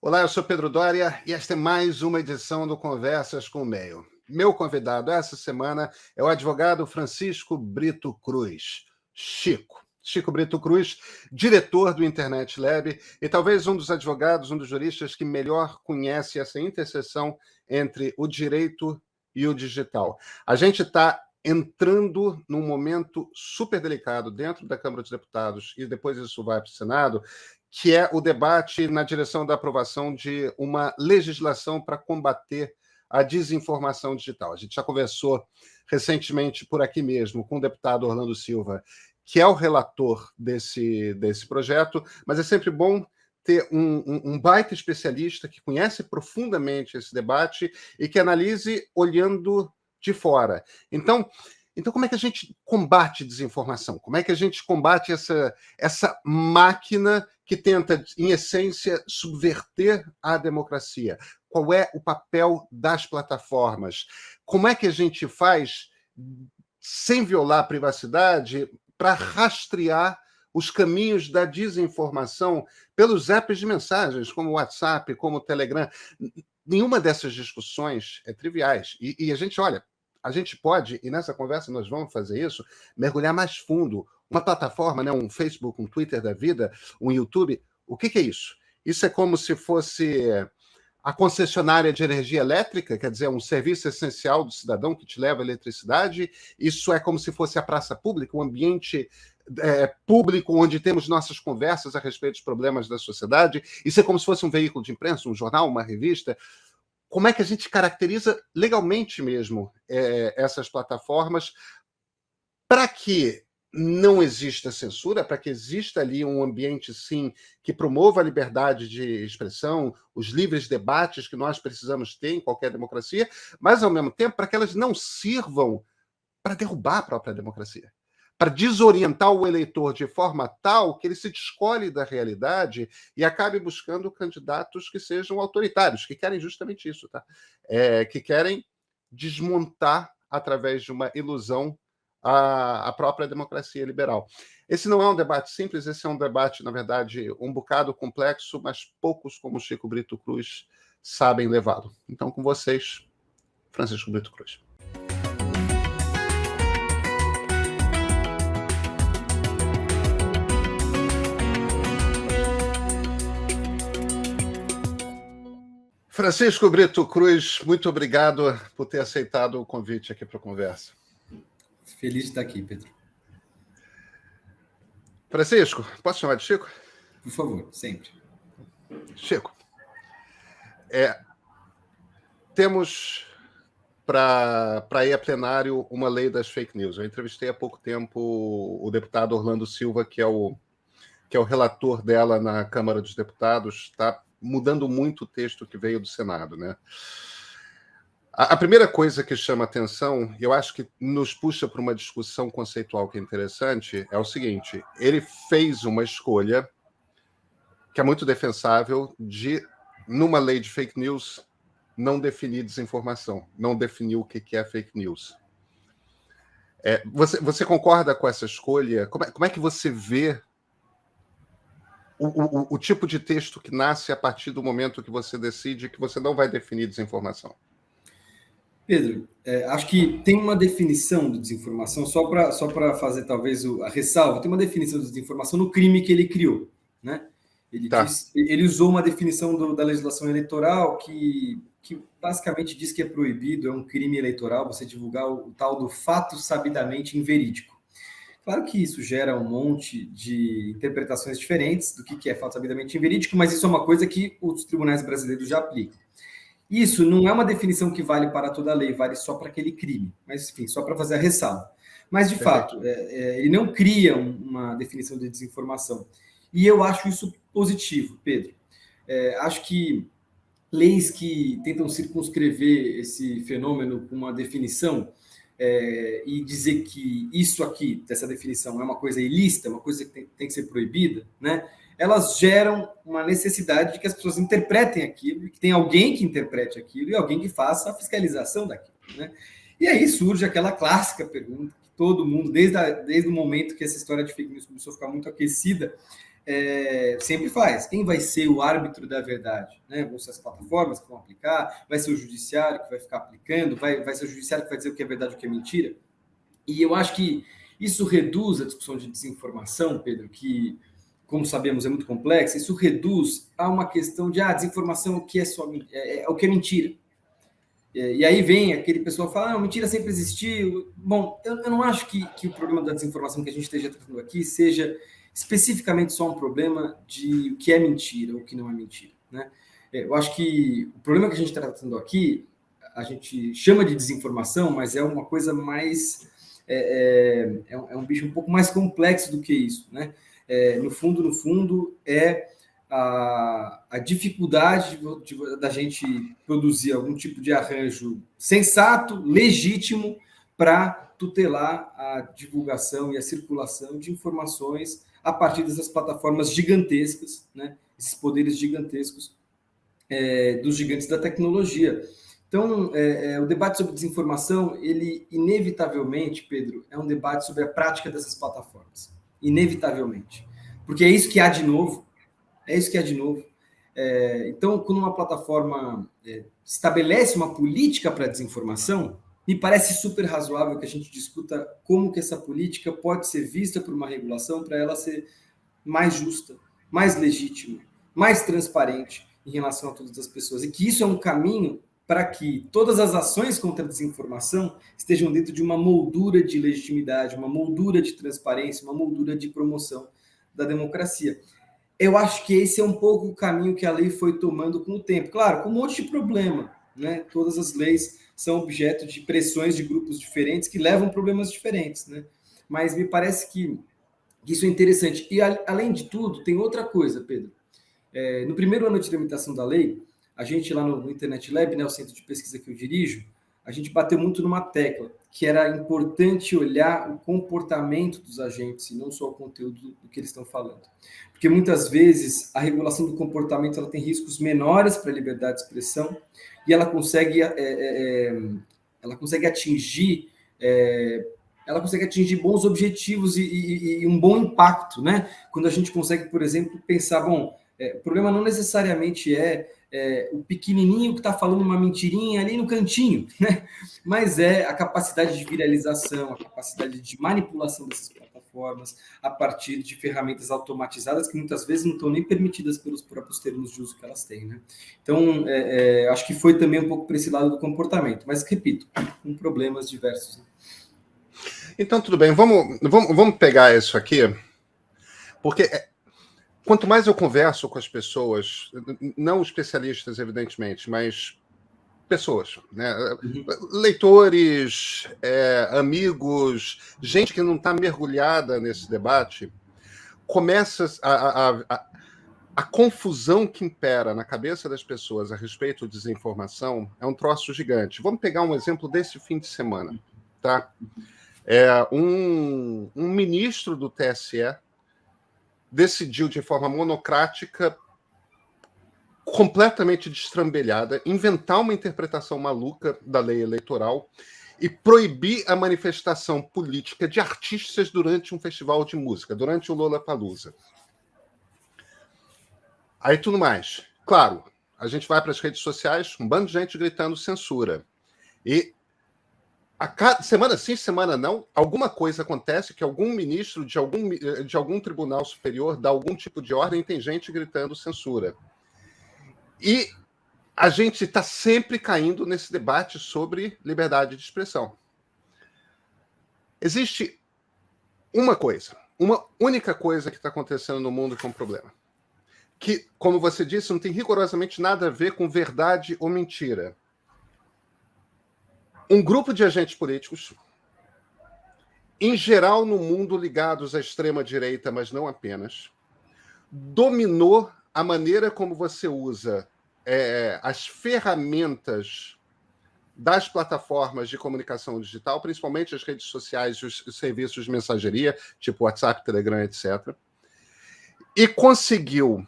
Olá, eu sou Pedro Doria e esta é mais uma edição do Conversas com o Meio. Meu convidado essa semana é o advogado Francisco Brito Cruz, Chico. Chico Brito Cruz, diretor do Internet Lab e talvez um dos advogados, um dos juristas que melhor conhece essa interseção entre o direito e o digital. A gente está entrando num momento super delicado dentro da Câmara dos Deputados e depois isso vai para o Senado, que é o debate na direção da aprovação de uma legislação para combater a desinformação digital. A gente já conversou recentemente por aqui mesmo com o deputado Orlando Silva, que é o relator desse projeto, mas é sempre bom ter um baita especialista que conhece profundamente esse debate e que analise olhando de fora. Então, como é que a gente combate desinformação? Como é que a gente combate essa máquina que tenta, em essência, subverter a democracia? Qual é o papel das plataformas? Como é que a gente faz, sem violar a privacidade, para rastrear os caminhos da desinformação pelos apps de mensagens, como o WhatsApp, como o Telegram? Nenhuma dessas discussões é triviais. E a gente, olha, a gente pode, e nessa conversa nós vamos fazer isso, mergulhar mais fundo. Uma plataforma, né, um Facebook, um Twitter da vida, um YouTube, o que é isso? Isso é como se fosse a concessionária de energia elétrica, quer dizer, um serviço essencial do cidadão que te leva a eletricidade. Isso é como se fosse a praça pública, um ambiente público onde temos nossas conversas a respeito dos problemas da sociedade. Isso é como se fosse um veículo de imprensa, um jornal, uma revista. Como é que a gente caracteriza legalmente mesmo essas plataformas para que não exista censura, para que exista ali um ambiente, sim, que promova a liberdade de expressão, os livres debates que nós precisamos ter em qualquer democracia, mas, ao mesmo tempo, para que elas não sirvam para derrubar a própria democracia, para desorientar o eleitor de forma tal que ele se descolhe da realidade e acabe buscando candidatos que sejam autoritários, que querem justamente isso, tá? Que querem desmontar, através de uma ilusão, a própria democracia liberal. Esse não é um debate simples, esse é um debate, na verdade, um bocado complexo, mas poucos como Chico Brito Cruz sabem levá-lo. Então, com vocês, Francisco Brito Cruz. Francisco Brito Cruz, muito obrigado por ter aceitado o convite aqui para a conversa. Feliz de estar aqui, Pedro. Francisco, posso chamar de Chico? Por favor, sempre. Chico, temos para ir a plenário uma lei das fake news. Eu entrevistei há pouco tempo o deputado Orlando Silva, que é o relator dela na Câmara dos Deputados. Está mudando muito o texto que veio do Senado, né? A primeira coisa que chama atenção, e eu acho que nos puxa para uma discussão conceitual que é interessante, é o seguinte: ele fez uma escolha que é muito defensável de, numa lei de fake news, não definir desinformação, não definir o que é fake news. Você concorda com essa escolha? Como é que você vê o tipo de texto que nasce a partir do momento que você decide que você não vai definir desinformação? Pedro, acho que tem uma definição de desinformação, só para fazer talvez a ressalva, tem uma definição de desinformação no crime que ele criou, né? Ele usou uma definição da legislação eleitoral que basicamente diz que é proibido, é um crime eleitoral você divulgar o tal do fato sabidamente inverídico. Claro que isso gera um monte de interpretações diferentes do que é fato sabidamente inverídico, mas isso é uma coisa que os tribunais brasileiros já aplicam. Isso não é uma definição que vale para toda a lei, vale só para aquele crime. Mas, enfim, só para fazer a ressalva. Mas, de fato, ele não cria uma definição de desinformação. E eu acho isso positivo, Pedro. Acho que leis que tentam circunscrever esse fenômeno com uma definição e dizer que isso aqui, dessa definição, é uma coisa ilícita, uma coisa que tem que ser proibida, né? Elas geram uma necessidade de que as pessoas interpretem aquilo, que tem alguém que interprete aquilo e alguém que faça a fiscalização daquilo, né? E aí surge aquela clássica pergunta que todo mundo, desde o momento que essa história de fake news começou a ficar muito aquecida, sempre faz. Quem vai ser o árbitro da verdade? Né? Vão ser as plataformas que vão aplicar? Vai ser o judiciário que vai ficar aplicando? Vai ser o judiciário que vai dizer o que é verdade e o que é mentira? E eu acho que isso reduz a discussão de desinformação, Pedro, que, como sabemos, é muito complexa. Isso reduz a uma questão de desinformação, o que é o que é mentira. E aí vem aquele pessoal que fala, mentira sempre existiu. Bom, eu não acho que o problema da desinformação que a gente esteja tratando aqui seja especificamente só um problema de o que é mentira ou o que não é mentira. Né? Eu acho que o problema que a gente está tratando aqui, a gente chama de desinformação, mas é uma coisa mais... É um bicho um pouco mais complexo do que isso. Né? No fundo, é a dificuldade da gente produzir algum tipo de arranjo sensato, legítimo, para tutelar a divulgação e a circulação de informações a partir dessas plataformas gigantescas, né? Esses poderes gigantescos dos gigantes da tecnologia. Então, o debate sobre desinformação, ele inevitavelmente, Pedro, é um debate sobre a prática dessas plataformas. Inevitavelmente. Porque é isso que há de novo. Então, quando uma plataforma estabelece uma política para a desinformação, me parece super razoável que a gente discuta como que essa política pode ser vista por uma regulação para ela ser mais justa, mais legítima, mais transparente em relação a todas as pessoas. E que isso é um caminho para que todas as ações contra a desinformação estejam dentro de uma moldura de legitimidade, uma moldura de transparência, uma moldura de promoção da democracia. Eu acho que esse é um pouco o caminho que a lei foi tomando com o tempo. Claro, com um monte de problema, né? Todas as leis são objeto de pressões de grupos diferentes que levam a problemas diferentes, né? Mas me parece que isso é interessante. E, além de tudo, tem outra coisa, Pedro. No primeiro ano de tramitação da lei, a gente lá no Internet Lab, né, o centro de pesquisa que eu dirijo, a gente bateu muito numa tecla, que era importante olhar o comportamento dos agentes e não só o conteúdo do que eles estão falando. Porque muitas vezes a regulação do comportamento ela tem riscos menores para a liberdade de expressão e ela consegue atingir bons objetivos e um bom impacto, né? Quando a gente consegue, por exemplo, pensar, o problema não necessariamente é o pequenininho que está falando uma mentirinha ali no cantinho, né? Mas é a capacidade de viralização, a capacidade de manipulação dessas plataformas a partir de ferramentas automatizadas que muitas vezes não estão nem permitidas pelos próprios termos de uso que elas têm, né? Então, acho que foi também um pouco para esse lado do comportamento, mas, repito, com problemas diversos. Né? Então, tudo bem, vamos pegar isso aqui, porque quanto mais eu converso com as pessoas, não especialistas, evidentemente, mas pessoas, né? Leitores, amigos, gente que não está mergulhada nesse debate, começa a confusão que impera na cabeça das pessoas a respeito de desinformação é um troço gigante. Vamos pegar um exemplo desse fim de semana, tá? Um ministro do TSE decidiu de forma monocrática, completamente destrambelhada, inventar uma interpretação maluca da lei eleitoral e proibir a manifestação política de artistas durante um festival de música, durante o Lollapalooza. Aí tudo mais. Claro, a gente vai para as redes sociais, um bando de gente gritando censura. E semana sim, semana não, alguma coisa acontece que algum ministro de algum tribunal superior dá algum tipo de ordem e tem gente gritando censura. E a gente está sempre caindo nesse debate sobre liberdade de expressão. Existe uma única coisa que está acontecendo no mundo com o problema. Que, como você disse, não tem rigorosamente nada a ver com verdade ou mentira. Um grupo de agentes políticos, em geral no mundo ligados à extrema-direita, mas não apenas, dominou a maneira como você usa as ferramentas das plataformas de comunicação digital, principalmente as redes sociais e os serviços de mensageria, tipo WhatsApp, Telegram, etc., e conseguiu,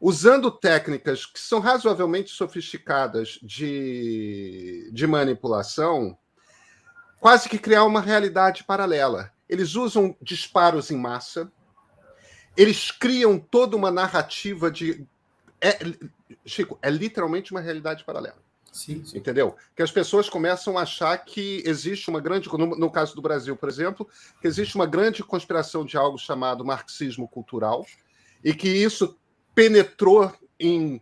usando técnicas que são razoavelmente sofisticadas de manipulação, quase que criar uma realidade paralela. Eles usam disparos em massa, eles criam toda uma narrativa de... Chico, é literalmente uma realidade paralela. Sim. Entendeu? Que as pessoas começam a achar que existe uma grande... No caso do Brasil, por exemplo, que existe uma grande conspiração de algo chamado marxismo cultural e que isso penetrou em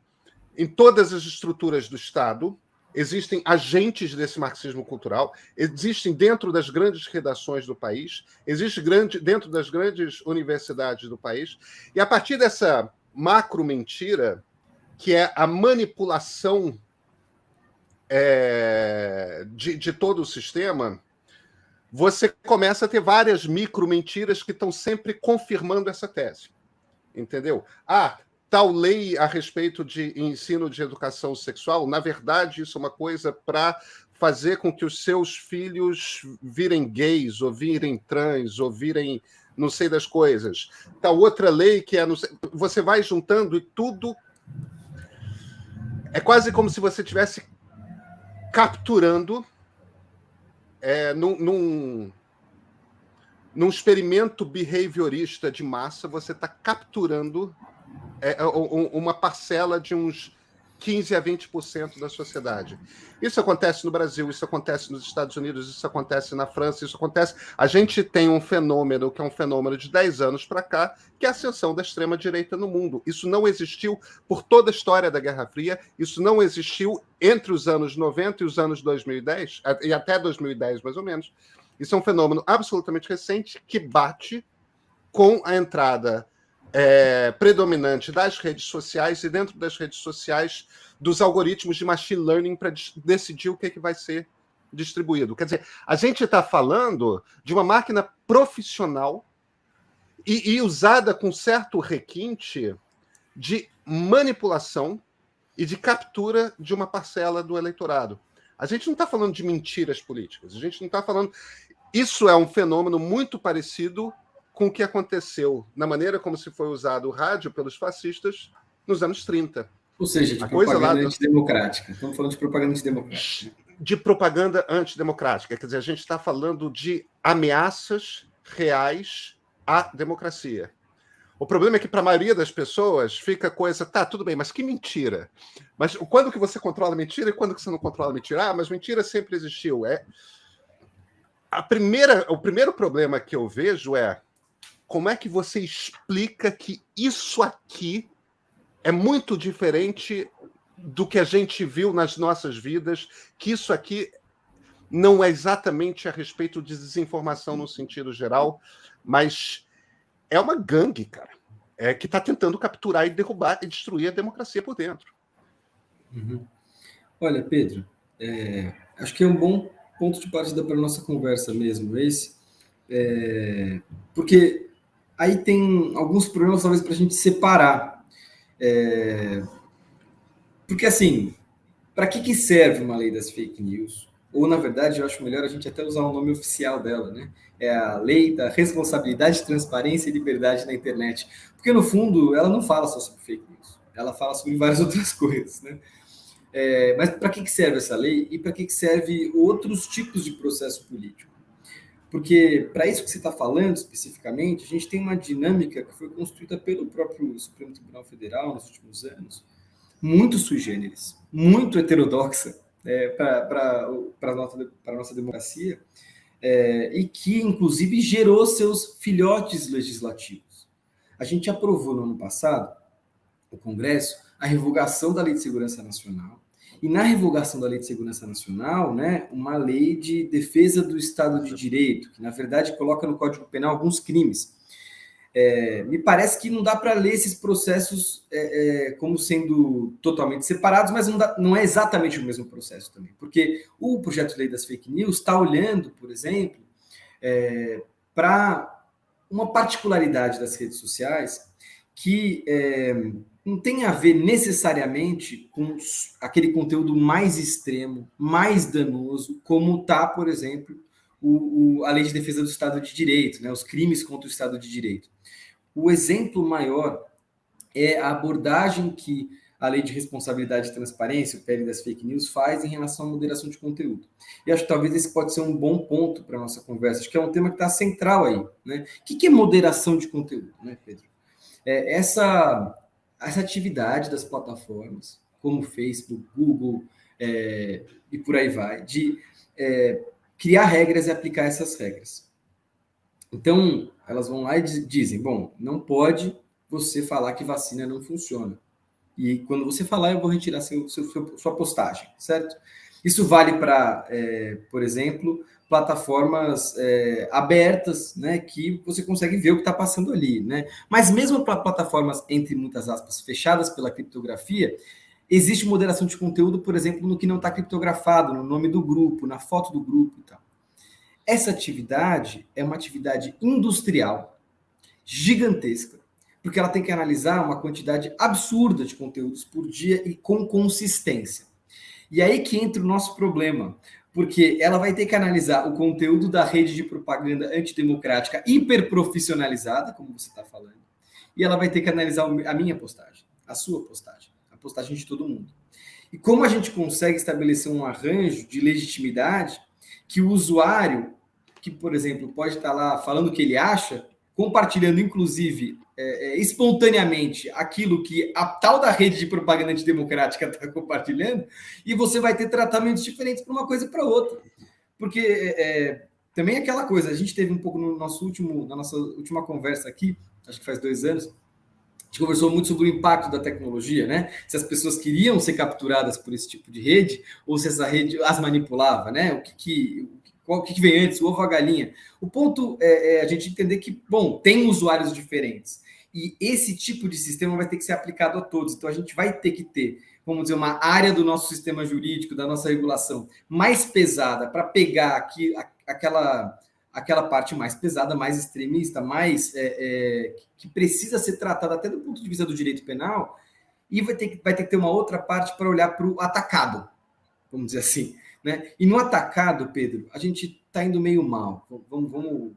todas as estruturas do Estado. Existem agentes desse marxismo cultural, existem dentro das grandes redações do país, existe dentro das grandes universidades do país, e a partir dessa macro mentira, que é a manipulação de todo o sistema, você começa a ter várias micro mentiras que estão sempre confirmando essa tese. Entendeu? Tal lei a respeito de ensino de educação sexual, na verdade, isso é uma coisa para fazer com que os seus filhos virem gays, ou virem trans, ou virem não sei das coisas. Tal outra lei que é... Você vai juntando e tudo... É quase como se você estivesse capturando num experimento behaviorista de massa, você está capturando uma parcela de uns 15% a 20% da sociedade. Isso acontece no Brasil, isso acontece nos Estados Unidos, isso acontece na França, isso acontece... A gente tem um fenômeno, que é um fenômeno de 10 anos para cá, que é a ascensão da extrema-direita no mundo. Isso não existiu por toda a história da Guerra Fria, isso não existiu entre os anos 90 e os anos 2010, e até 2010, mais ou menos. Isso é um fenômeno absolutamente recente que bate com a entrada predominante das redes sociais e dentro das redes sociais dos algoritmos de machine learning para decidir o que vai ser distribuído. Quer dizer, a gente está falando de uma máquina profissional e usada com certo requinte de manipulação e de captura de uma parcela do eleitorado. A gente não está falando de mentiras políticas, a gente não está falando... Isso é um fenômeno muito parecido com o que aconteceu na maneira como se foi usado o rádio pelos fascistas nos anos 30. Ou seja, de propaganda antidemocrática. Estamos falando de propaganda antidemocrática. De propaganda antidemocrática. Quer dizer, a gente está falando de ameaças reais à democracia. O problema é que, para a maioria das pessoas, fica a coisa... Tá, tudo bem, mas que mentira? Mas quando que você controla a mentira e quando que você não controla a mentira? Mas mentira sempre existiu. O primeiro problema que eu vejo é como é que você explica que isso aqui é muito diferente do que a gente viu nas nossas vidas, que isso aqui não é exatamente a respeito de desinformação no sentido geral, mas é uma gangue, cara, que está tentando capturar e derrubar e destruir a democracia por dentro. Uhum. Olha, Pedro, acho que é um bom ponto de partida para a nossa conversa mesmo, esse, porque aí tem alguns problemas, talvez, para a gente separar. Porque, assim, para que serve uma lei das fake news? Ou, na verdade, eu acho melhor a gente até usar o nome oficial dela, né? É a Lei da Responsabilidade, Transparência e Liberdade na Internet. Porque, no fundo, ela não fala só sobre fake news. Ela fala sobre várias outras coisas, né? Mas para que serve essa lei e para que serve outros tipos de processo político? Porque, para isso que você está falando especificamente, a gente tem uma dinâmica que foi construída pelo próprio Supremo Tribunal Federal nos últimos anos, muito sui generis, muito heterodoxa para a nossa democracia, e que, inclusive, gerou seus filhotes legislativos. A gente aprovou no ano passado, o Congresso, a revogação da Lei de Segurança Nacional, e na revogação da Lei de Segurança Nacional, né, uma lei de defesa do Estado de Direito, que, na verdade, coloca no Código Penal alguns crimes. Me parece que não dá para ler esses processos como sendo totalmente separados, mas não é exatamente o mesmo processo também, porque o projeto de lei das fake news está olhando, por exemplo, para uma particularidade das redes sociais que não tem a ver necessariamente com aquele conteúdo mais extremo, mais danoso, como está, por exemplo, a Lei de Defesa do Estado de Direito, né, os crimes contra o Estado de Direito. O exemplo maior é a abordagem que a Lei de Responsabilidade e Transparência, o PL das Fake News, faz em relação à moderação de conteúdo. E acho que talvez esse pode ser um bom ponto para a nossa conversa, acho que é um tema que está central aí. Né? O que é moderação de conteúdo, né, Pedro? essa atividade das plataformas, como Facebook, Google, e por aí vai, de criar regras e aplicar essas regras. Então, elas vão lá e dizem, bom, não pode você falar que vacina não funciona. E quando você falar, eu vou retirar sua postagem, certo? Isso vale para, por exemplo, plataformas abertas, né, que você consegue ver o que está passando ali, né? Mas mesmo para plataformas, entre muitas aspas, fechadas pela criptografia, existe moderação de conteúdo, por exemplo, no que não está criptografado, no nome do grupo, na foto do grupo e tal. Essa atividade é uma atividade industrial, gigantesca, porque ela tem que analisar uma quantidade absurda de conteúdos por dia e com consistência. E aí que entra o nosso problema, porque ela vai ter que analisar o conteúdo da rede de propaganda antidemocrática hiperprofissionalizada, como você está falando, e ela vai ter que analisar a minha postagem, a sua postagem, a postagem de todo mundo. E como a gente consegue estabelecer um arranjo de legitimidade que o usuário, que, por exemplo, pode estar lá falando o que ele acha, compartilhando, inclusive, espontaneamente aquilo que a tal da rede de propaganda antidemocrática está compartilhando, e você vai ter tratamentos diferentes para uma coisa e para outra. Porque também é aquela coisa, a gente teve um pouco na nossa última conversa aqui, acho que faz 2 anos, a gente conversou muito sobre o impacto da tecnologia, né? Se as pessoas queriam ser capturadas por esse tipo de rede, ou se essa rede as manipulava, né? O que vem antes, o ovo ou a galinha? O ponto é a gente entender que, bom, tem usuários diferentes. E esse tipo de sistema vai ter que ser aplicado a todos. Então, a gente vai ter que ter, vamos dizer, uma área do nosso sistema jurídico, da nossa regulação, mais pesada para pegar aqui aquela parte mais pesada, mais extremista, mais que precisa ser tratada até do ponto de vista do direito penal, e vai ter que ter uma outra parte para olhar para o atacado, vamos dizer assim. Né? E no atacado, Pedro, a gente está indo meio mal. Vamos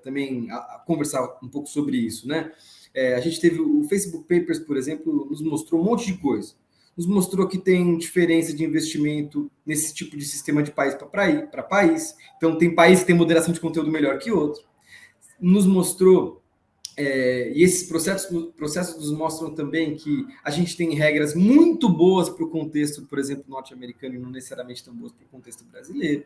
também conversar um pouco sobre isso. Né? A gente teve o Facebook Papers, por exemplo, nos mostrou um monte de coisa. Nos mostrou que tem diferença de investimento nesse tipo de sistema de país para país. Então, tem país que tem moderação de conteúdo melhor que outro. Nos mostrou, e esses processos nos mostram também que a gente tem regras muito boas para o contexto, por exemplo, norte-americano, e não necessariamente tão boas para o contexto brasileiro.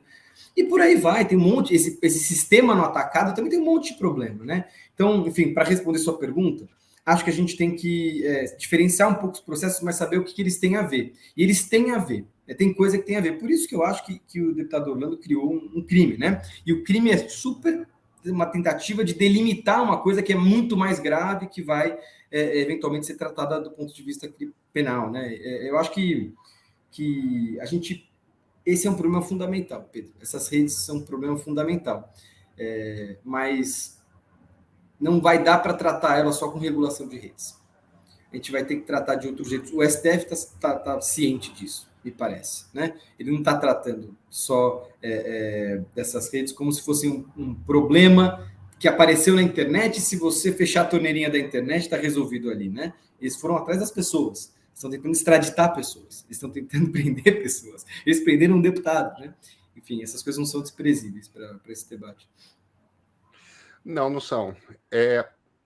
E por aí vai, tem um monte, esse sistema no atacado também tem um monte de problema, né? Então, enfim, para responder sua pergunta, acho que a gente tem que diferenciar um pouco os processos, mas saber o que eles têm a ver. E eles têm a ver. Tem coisa que tem a ver. Por isso que eu acho que o deputado Orlando criou um crime, né? E o crime é super uma tentativa de delimitar uma coisa que é muito mais grave, que vai eventualmente ser tratada do ponto de vista penal, né? Eu acho que a gente... Esse é um problema fundamental, Pedro. Essas redes são um problema fundamental. Mas não vai dar para tratar ela só com regulação de redes. A gente vai ter que tratar de outros jeitos. O STF está ciente disso, me parece. Né? Ele não está tratando só dessas redes como se fosse um problema que apareceu na internet, e se você fechar a torneirinha da internet, está resolvido ali. Né? Eles foram atrás das pessoas, estão tentando extraditar pessoas, eles estão tentando prender pessoas. Eles prenderam um deputado. Né? Enfim, essas coisas não são desprezíveis para esse debate. Não são.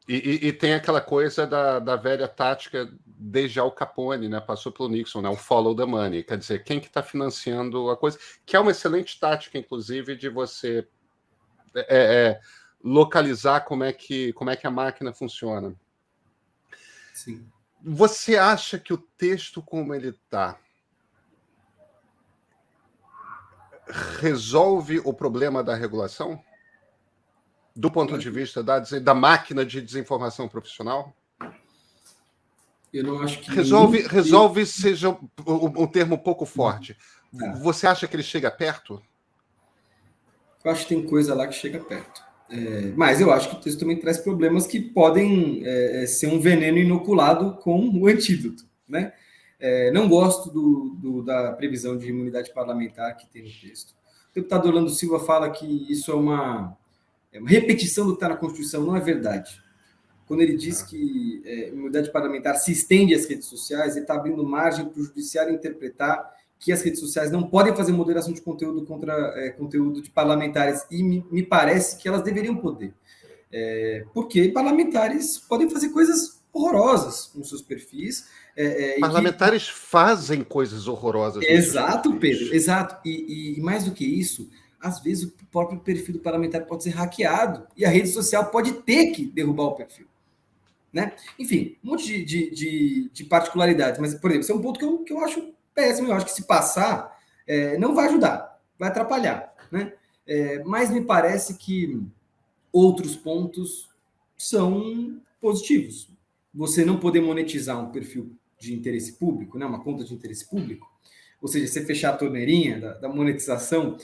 E tem aquela coisa da velha tática desde Al Capone, né? Passou pelo Nixon, né? O follow the money. Quer dizer, quem que está financiando a coisa? Que é uma excelente tática, inclusive, de você localizar como é que a máquina funciona. Sim. Você acha que o texto como ele está resolve o problema da regulação? Do ponto de vista da máquina de desinformação profissional? Eu não acho que... Resolve seja um termo um pouco forte. Você acha que ele chega perto? Eu acho que tem coisa lá que chega perto. Mas eu acho que o texto também traz problemas que podem ser um veneno inoculado com o antídoto. Né? Não gosto da previsão de imunidade parlamentar que tem no texto. O deputado Orlando Silva fala que isso é uma repetição do que está na Constituição. Não é verdade. Quando ele diz que a imunidade parlamentar se estende às redes sociais, ele está abrindo margem para o judiciário interpretar que as redes sociais não podem fazer moderação de conteúdo contra conteúdo de parlamentares, e me parece que elas deveriam poder. Porque parlamentares podem fazer coisas horrorosas nos seus perfis. Parlamentares fazem coisas horrorosas. Exato, Pedro, exato. E mais do que isso, às vezes o próprio perfil do parlamentar pode ser hackeado e a rede social pode ter que derrubar o perfil. Né? Enfim, um monte de particularidades. Mas, por exemplo, esse é um ponto que eu acho péssimo. Eu acho que se passar, não vai ajudar, vai atrapalhar. Né? Mas me parece que outros pontos são positivos. Você não poder monetizar um perfil de interesse público, né? Uma conta de interesse público, ou seja, você fechar a torneirinha da monetização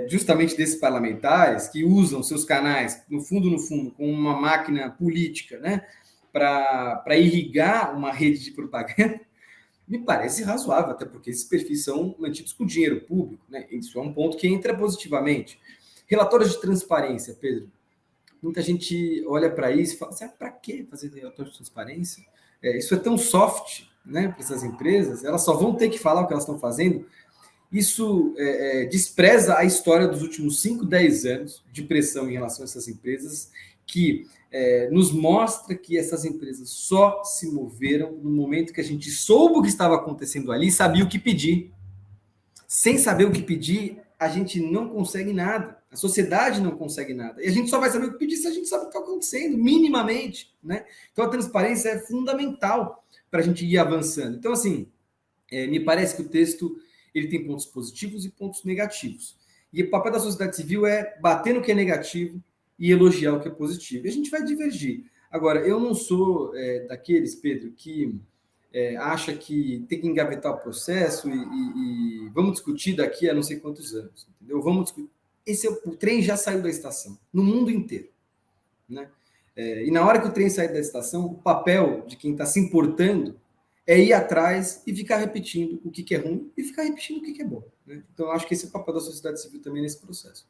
justamente desses parlamentares que usam seus canais, no fundo, com uma máquina política, né? Para irrigar uma rede de propaganda, me parece razoável, até porque esses perfis são mantidos com dinheiro público, né? Isso é um ponto que entra positivamente. Relatórios de transparência, Pedro. Muita gente olha para isso e fala assim, para que fazer relatório de transparência? Isso é tão soft, né, para essas empresas, elas só vão ter que falar o que elas estão fazendo. Isso despreza a história dos últimos 5, 10 anos de pressão em relação a essas empresas, que nos mostra que essas empresas só se moveram no momento que a gente soube o que estava acontecendo ali e sabia o que pedir. Sem saber o que pedir, a gente não consegue nada. A sociedade não consegue nada. E a gente só vai saber o que pedir se a gente sabe o que está acontecendo, minimamente. Né? Então, a transparência é fundamental para a gente ir avançando. Então, assim, me parece que o texto ele tem pontos positivos e pontos negativos. E o papel da sociedade civil é bater no que é negativo e elogiar o que é positivo. E a gente vai divergir. Agora, eu não sou daqueles, Pedro, que acha que tem que engavetar o processo e vamos discutir daqui a não sei quantos anos. Entendeu? Vamos discutir. O trem já saiu da estação, no mundo inteiro. Né? E na hora que o trem sair da estação, o papel de quem está se importando é ir atrás e ficar repetindo o que é ruim e ficar repetindo o que é bom. Né? Então, eu acho que esse é o papel da sociedade civil também nesse processo.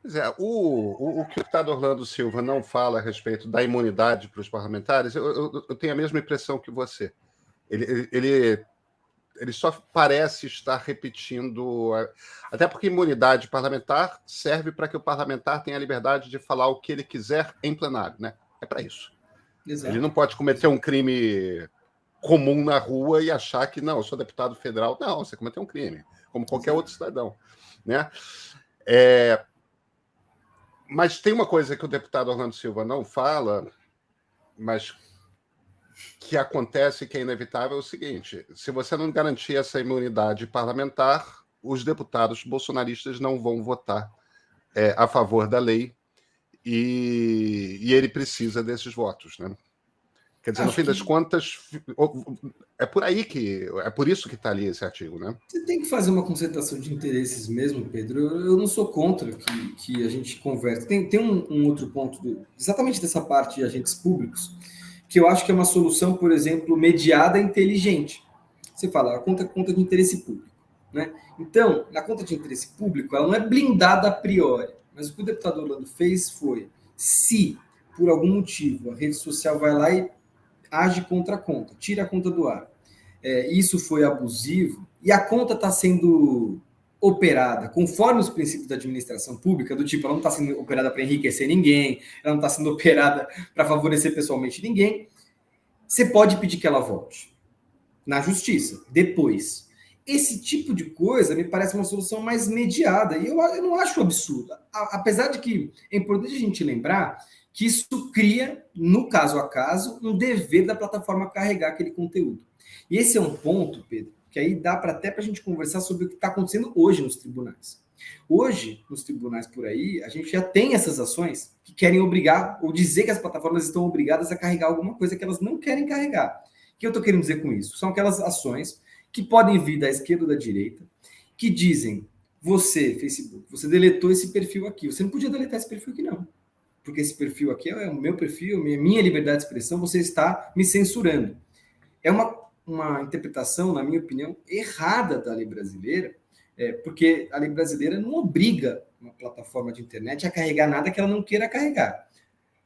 Pois é, o que o deputado Orlando Silva não fala a respeito da imunidade para os parlamentares, eu tenho a mesma impressão que você. Ele só parece estar repetindo... Até porque imunidade parlamentar serve para que o parlamentar tenha a liberdade de falar o que ele quiser em plenário, né? É para isso. Exato. Ele não pode cometer um crime comum na rua e achar que, não, eu sou deputado federal. Não, você cometeu um crime, como qualquer outro cidadão. Né? Mas tem uma coisa que o deputado Orlando Silva não fala, mas que acontece, que é inevitável, é o seguinte: se você não garantir essa imunidade parlamentar, os deputados bolsonaristas não vão votar a favor da lei e ele precisa desses votos, né? Quer dizer, no fim das contas, é por aí é por isso que está ali esse artigo, né? Você tem que fazer uma concentração de interesses mesmo, Pedro. Eu não sou contra que a gente converse. Tem um outro ponto, exatamente dessa parte de agentes públicos, que eu acho que é uma solução, por exemplo, mediada inteligente. Você fala, a conta de interesse público. Né? Então, na conta de interesse público, ela não é blindada a priori, mas o que o deputado Orlando fez foi, se, por algum motivo, a rede social vai lá e age contra a conta, tira a conta do ar, isso foi abusivo, e a conta está sendo operada conforme os princípios da administração pública, do tipo, ela não está sendo operada para enriquecer ninguém, ela não está sendo operada para favorecer pessoalmente ninguém, você pode pedir que ela volte na justiça, depois. Esse tipo de coisa me parece uma solução mais mediada, e eu não acho absurdo, apesar de que é importante a gente lembrar que isso cria, no caso a caso, um dever da plataforma carregar aquele conteúdo. E esse é um ponto, Pedro, que aí dá até para a gente conversar sobre o que está acontecendo hoje nos tribunais. Hoje, nos tribunais por aí, a gente já tem essas ações que querem obrigar, ou dizer que as plataformas estão obrigadas a carregar alguma coisa que elas não querem carregar. O que eu estou querendo dizer com isso? São aquelas ações que podem vir da esquerda ou da direita, que dizem, você, Facebook, você deletou esse perfil aqui, você não podia deletar esse perfil aqui, não. Porque esse perfil aqui é o meu perfil, minha liberdade de expressão, você está me censurando. É uma interpretação, na minha opinião, errada da lei brasileira, porque a lei brasileira não obriga uma plataforma de internet a carregar nada que ela não queira carregar.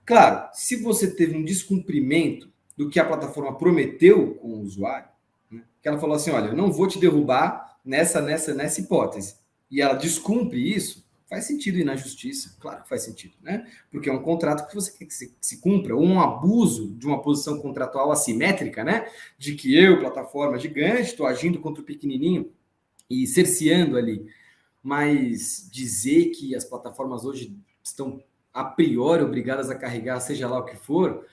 Claro, se você teve um descumprimento do que a plataforma prometeu com o usuário, né, que ela falou assim, olha, eu não vou te derrubar nessa hipótese, e ela descumpre isso, faz sentido ir na justiça, claro que faz sentido, né? Porque é um contrato que você quer que se cumpra, ou um abuso de uma posição contratual assimétrica, né? De que eu, plataforma gigante, estou agindo contra o pequenininho e cerceando ali. Mas dizer que as plataformas hoje estão a priori obrigadas a carregar, seja lá o que for,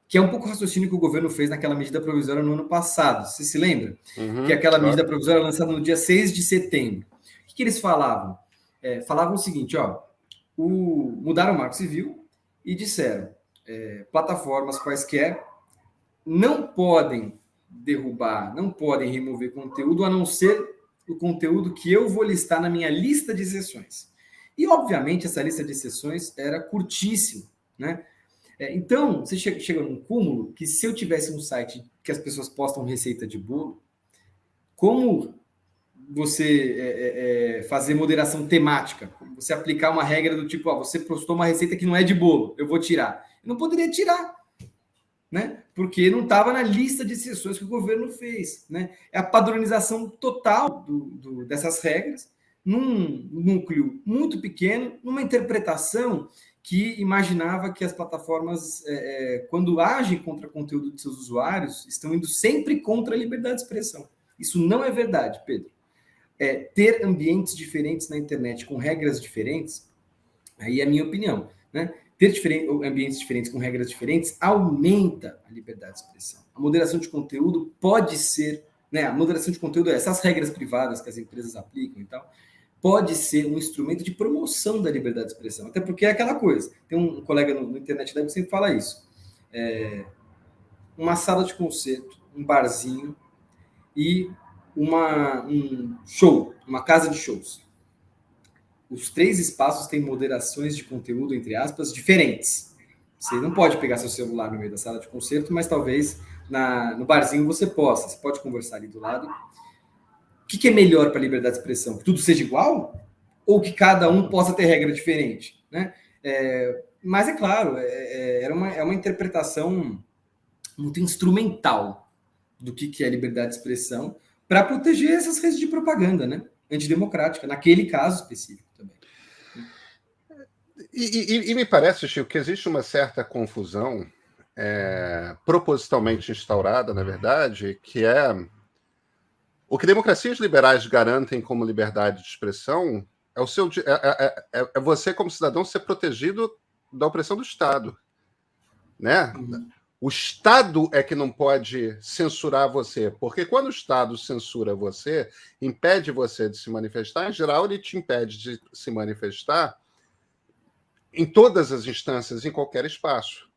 que é um pouco o raciocínio que o governo fez naquela medida provisória no ano passado. Você se lembra? Que aquela medida provisória lançada no dia 6 de setembro. O que eles falavam? Falavam o seguinte, mudaram o Marco Civil e disseram, plataformas quaisquer não podem derrubar, não podem remover conteúdo, a não ser o conteúdo que eu vou listar na minha lista de exceções. E, obviamente, essa lista de exceções era curtíssima, né? Então, você chega num cúmulo que se eu tivesse um site que as pessoas postam receita de bolo, como você fazer moderação temática, você aplicar uma regra do tipo, você postou uma receita que não é de bolo, eu vou tirar. Eu não poderia tirar, né? Porque não estava na lista de exceções que o governo fez, né? É a padronização total dessas regras num núcleo muito pequeno, numa interpretação que imaginava que as plataformas, quando agem contra o conteúdo de seus usuários, estão indo sempre contra a liberdade de expressão. Isso não é verdade, Pedro. Ter ambientes diferentes na internet com regras diferentes, aí é a minha opinião, né? Ter ambientes diferentes com regras diferentes aumenta a liberdade de expressão. A moderação de conteúdo pode ser, né? A moderação de conteúdo, essas regras privadas que as empresas aplicam e tal, pode ser um instrumento de promoção da liberdade de expressão. Até porque é aquela coisa. Tem um colega no Internet Lab que sempre fala isso. Uma sala de concerto, um barzinho e um show, uma casa de shows. Os 3 espaços têm moderações de conteúdo, entre aspas, diferentes. Você não pode pegar seu celular no meio da sala de concerto, mas talvez no barzinho você possa. Você pode conversar ali do lado. O que é melhor para a liberdade de expressão? Que tudo seja igual? Ou que cada um possa ter regra diferente? Né? Mas é claro, é uma interpretação muito instrumental do que é liberdade de expressão para proteger essas redes de propaganda, né? Antidemocrática, naquele caso específico também. E me parece, Chico, que existe uma certa confusão propositalmente instaurada, na verdade, que é o que democracias liberais garantem como liberdade de expressão é você, como cidadão, ser protegido da opressão do Estado, né? O Estado é que não pode censurar você, porque quando o Estado censura você, impede você de se manifestar, em geral, ele te impede de se manifestar em todas as instâncias, em qualquer espaço.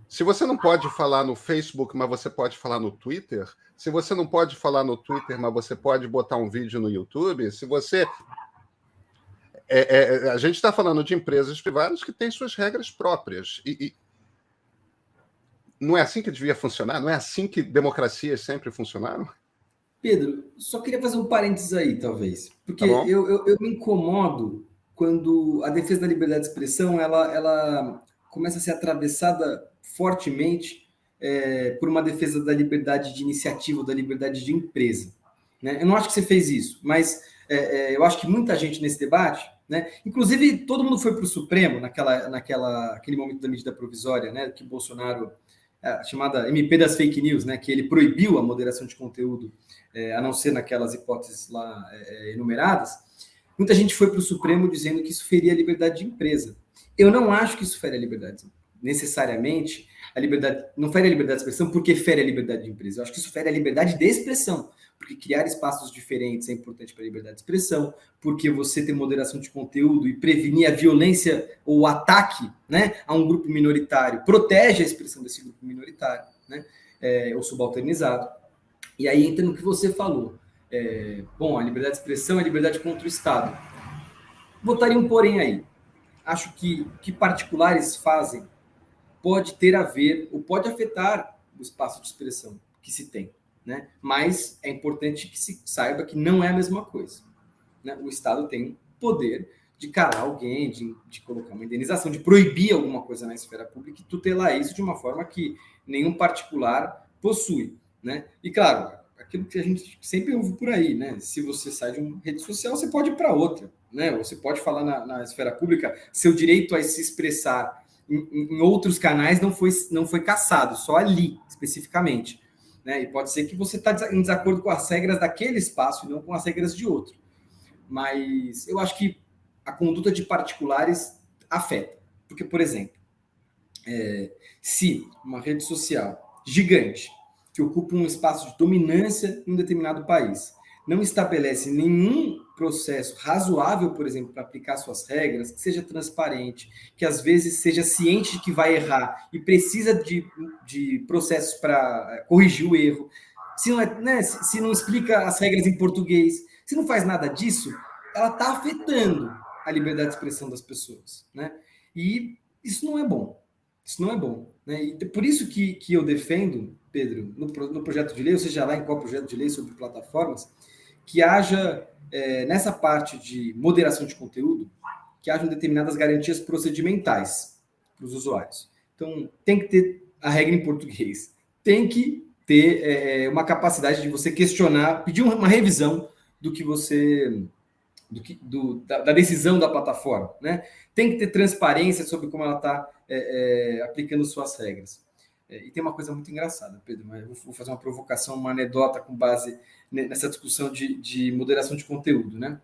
Se você não pode falar no Facebook, mas você pode falar no Twitter, se você não pode falar no Twitter, mas você pode botar um vídeo no YouTube, se você... a gente está falando de empresas privadas que têm suas regras próprias. Não é assim que devia funcionar? Não é assim que democracias sempre funcionaram? Pedro, só queria fazer um parênteses aí, talvez. Porque eu me incomodo quando a defesa da liberdade de expressão ela começa a ser atravessada fortemente por uma defesa da liberdade de iniciativa, da liberdade de empresa. Né? Eu não acho que você fez isso, mas eu acho que muita gente nesse debate, né? Inclusive todo mundo foi para o Supremo naquele momento da medida provisória, né? Que Bolsonaro, a chamada MP das fake news, né? Que ele proibiu a moderação de conteúdo, a não ser naquelas hipóteses lá enumeradas. Muita gente foi para o Supremo dizendo que isso feria a liberdade de empresa. Eu não acho que isso fere a liberdade, necessariamente. A liberdade não fere a liberdade de expressão porque fere a liberdade de empresa. Eu acho que isso fere a liberdade de expressão, porque criar espaços diferentes é importante para a liberdade de expressão, porque você ter moderação de conteúdo e prevenir a violência ou o ataque, né, a um grupo minoritário protege a expressão desse grupo minoritário, né, ou subalternizado. E aí entra no que você falou. Bom, a liberdade de expressão é a liberdade contra o Estado. Botaria um porém aí. Acho que o que particulares fazem pode ter a ver, ou pode afetar o espaço de expressão que se tem, né? Mas é importante que se saiba que não é a mesma coisa. Né? O Estado tem poder de calar alguém, de colocar uma indenização, de proibir alguma coisa na esfera pública e tutelar isso de uma forma que nenhum particular possui. Né? E, claro, aquilo que a gente sempre ouve por aí, né? Se você sai de uma rede social, você pode ir para outra. né? Você pode falar na esfera pública, seu direito a se expressar em outros canais não foi cassado, só ali, especificamente. Né? E pode ser que você está em desacordo com as regras daquele espaço e não com as regras de outro. Mas eu acho que a conduta de particulares afeta. Porque, por exemplo, se uma rede social gigante, que ocupa um espaço de dominância em um determinado país, não estabelece nenhum processo razoável, por exemplo, para aplicar suas regras, que seja transparente, que às vezes seja ciente de que vai errar e precisa de processos para corrigir o erro, se não explica as regras em português, se não faz nada disso, ela está afetando a liberdade de expressão das pessoas. Né? E isso não é bom. Isso não é bom. Né? E por isso que eu defendo, Pedro, no projeto de lei, ou seja, lá em qual projeto de lei sobre plataformas, que haja, nessa parte de moderação de conteúdo, que hajam determinadas garantias procedimentais para os usuários. Então, tem que ter a regra em português. Tem que ter uma capacidade de você questionar, pedir uma revisão do que você... da decisão da plataforma. Né? Tem que ter transparência sobre como ela está aplicando suas regras. E tem uma coisa muito engraçada, Pedro, mas eu vou fazer uma provocação, uma anedota com base nessa discussão de moderação de conteúdo. Né?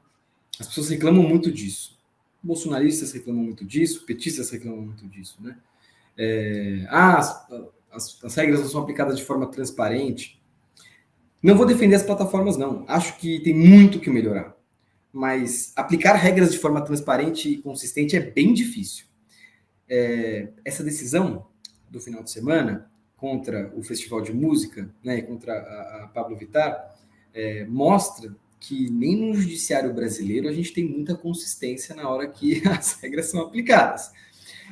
As pessoas reclamam muito disso. Bolsonaristas reclamam muito disso, petistas reclamam muito disso. Né? As regras não são aplicadas de forma transparente. Não vou defender as plataformas, não. Acho que tem muito que melhorar. Mas aplicar regras de forma transparente e consistente é bem difícil. Essa decisão do final de semana contra o Festival de Música, né, contra a Pablo Vittar, mostra que nem no judiciário brasileiro a gente tem muita consistência na hora que as regras são aplicadas.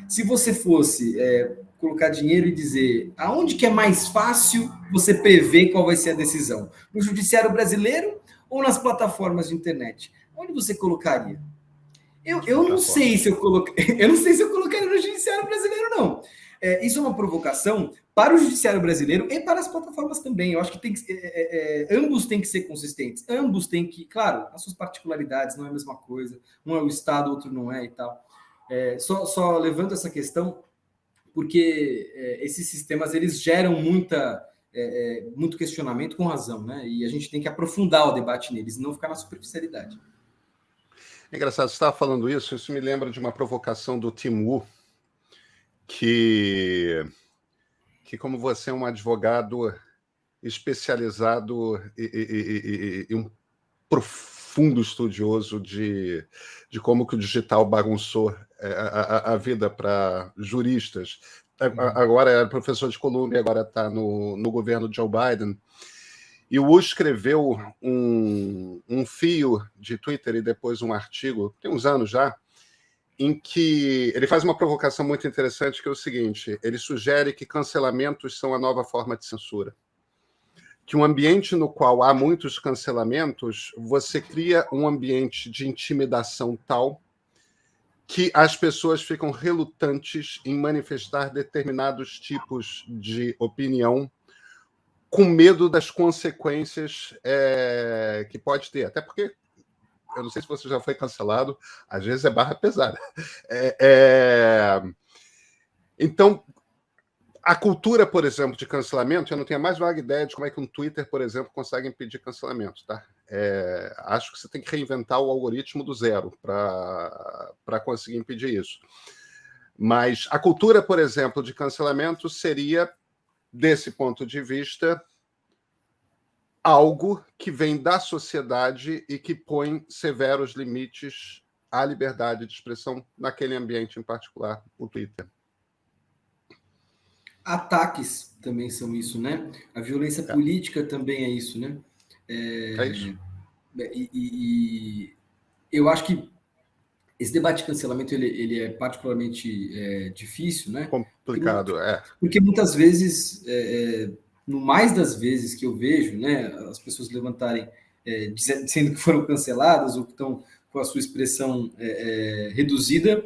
Se você fosse colocar dinheiro e dizer aonde que é mais fácil você prever qual vai ser a decisão, no judiciário brasileiro ou nas plataformas de internet, onde você colocaria? Eu não sei se eu colocaria no judiciário brasileiro, não. Isso é uma provocação para o judiciário brasileiro e para as plataformas também. Eu acho que ambos têm que ser consistentes. Ambos têm que, claro, as suas particularidades, não é a mesma coisa. Um é o Estado, outro não é e tal. Só levando essa questão, porque esses sistemas eles geram muito questionamento com razão, né? E a gente tem que aprofundar o debate neles, não ficar na superficialidade. É engraçado, você estava falando isso me lembra de uma provocação do Tim Wu, que como você é um advogado especializado e um profundo estudioso de como que o digital bagunçou a vida para juristas. Agora é professor de Colômbia, agora está no governo de Joe Biden. E o Wu escreveu um fio de Twitter e depois um artigo, tem uns anos já, em que ele faz uma provocação muito interessante, que é o seguinte: ele sugere que cancelamentos são a nova forma de censura. Que um ambiente no qual há muitos cancelamentos, você cria um ambiente de intimidação tal que as pessoas ficam relutantes em manifestar determinados tipos de opinião com medo das consequências que pode ter. Até porque, eu não sei se você já foi cancelado, às vezes é barra pesada. Então, a cultura, por exemplo, de cancelamento, eu não tenho a mais vaga ideia de como é que um Twitter, por exemplo, consegue impedir cancelamento. Tá? Acho que você tem que reinventar o algoritmo do zero para conseguir impedir isso. Mas a cultura, por exemplo, de cancelamento seria, desse ponto de vista, algo que vem da sociedade e que põe severos limites à liberdade de expressão naquele ambiente em particular, o Twitter. Ataques também são isso, né? A violência política também é isso, né? É isso. E eu acho que esse debate de cancelamento ele é particularmente difícil, né? Complicado, porque muitas vezes, no mais das vezes que eu vejo, né, as pessoas levantarem dizendo que foram canceladas ou que estão com a sua expressão reduzida,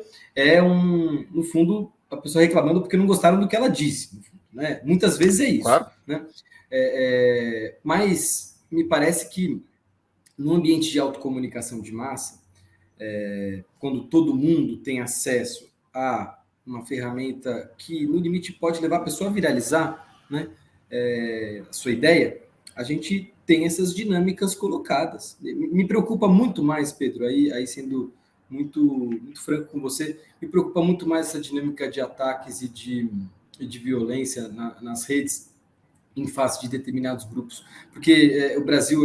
no fundo, a pessoa reclamando porque não gostaram do que ela disse. Né? Muitas vezes é isso. Claro. Né? Mas me parece que no ambiente de autocomunicação de massa, quando todo mundo tem acesso a uma ferramenta que, no limite, pode levar a pessoa a viralizar, né, a sua ideia, a gente tem essas dinâmicas colocadas. Me preocupa muito mais, Pedro, aí sendo muito franco com você, me preocupa muito mais essa dinâmica de ataques e de violência nas redes em face de determinados grupos, porque o Brasil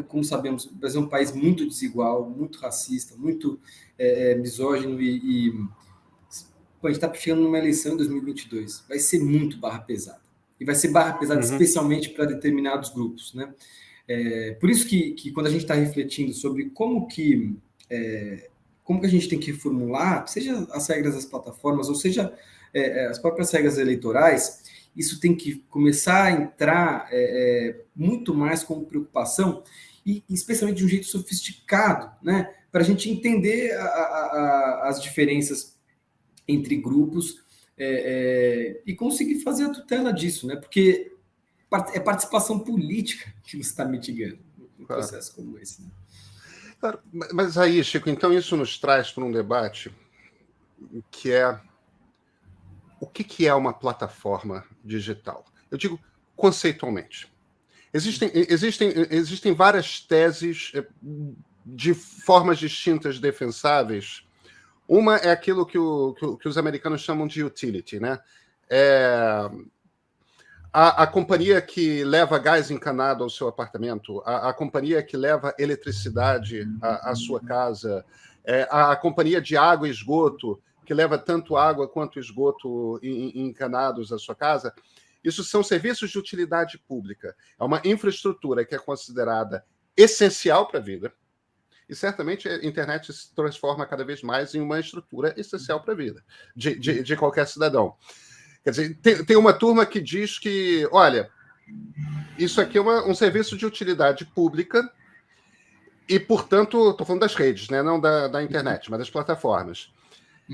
como sabemos, o Brasil é um país muito desigual, muito racista, muito misógino a gente está chegando numa eleição em 2022, vai ser muito barra pesada, e vai ser barra pesada especialmente para determinados grupos, né? Por isso que quando a gente está refletindo sobre como que a gente tem que reformular, seja as regras das plataformas, ou seja as próprias regras eleitorais, isso tem que começar a entrar muito mais como preocupação, e especialmente de um jeito sofisticado, né? Para a gente entender as diferenças entre grupos e conseguir fazer a tutela disso, né? Porque é participação política que você está mitigando num processo como esse, né? Claro, mas aí, Chico, então isso nos traz para um debate que é o que é uma plataforma digital? Eu digo conceitualmente. Existem várias teses de formas distintas defensáveis. Uma é aquilo que os americanos chamam de utility, né? A companhia que leva gás encanado ao seu apartamento, a companhia que leva eletricidade à sua casa, a companhia de água e esgoto que leva tanto água quanto esgoto encanados à sua casa. Isso são serviços de utilidade pública. É uma infraestrutura que é considerada essencial para a vida. E certamente a internet se transforma cada vez mais em uma estrutura essencial para a vida de qualquer cidadão. Quer dizer, tem uma turma que diz que, olha, isso aqui é um serviço de utilidade pública e, portanto, estou falando das redes, né? Não da internet, mas das plataformas.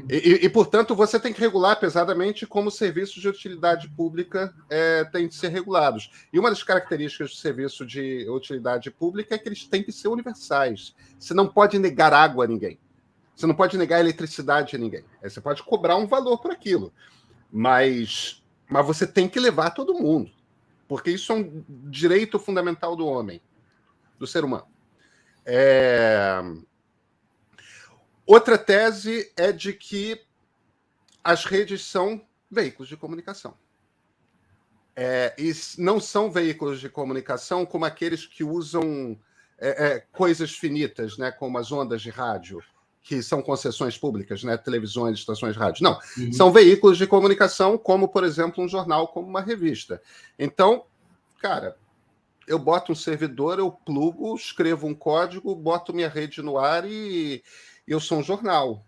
E, portanto, você tem que regular pesadamente como serviços de utilidade pública têm de ser regulados. E uma das características do serviço de utilidade pública é que eles têm que ser universais. Você não pode negar água a ninguém. Você não pode negar eletricidade a ninguém. Você pode cobrar um valor por aquilo. Mas você tem que levar todo mundo. Porque isso é um direito fundamental do homem, do ser humano. Outra tese é de que as redes são veículos de comunicação. E não são veículos de comunicação como aqueles que usam coisas finitas, né, como as ondas de rádio, que são concessões públicas, né, televisões, estações de rádio. Não, são veículos de comunicação como, por exemplo, um jornal, como uma revista. Então, cara, eu boto um servidor, eu plugo, escrevo um código, boto minha rede no ar e eu sou um jornal.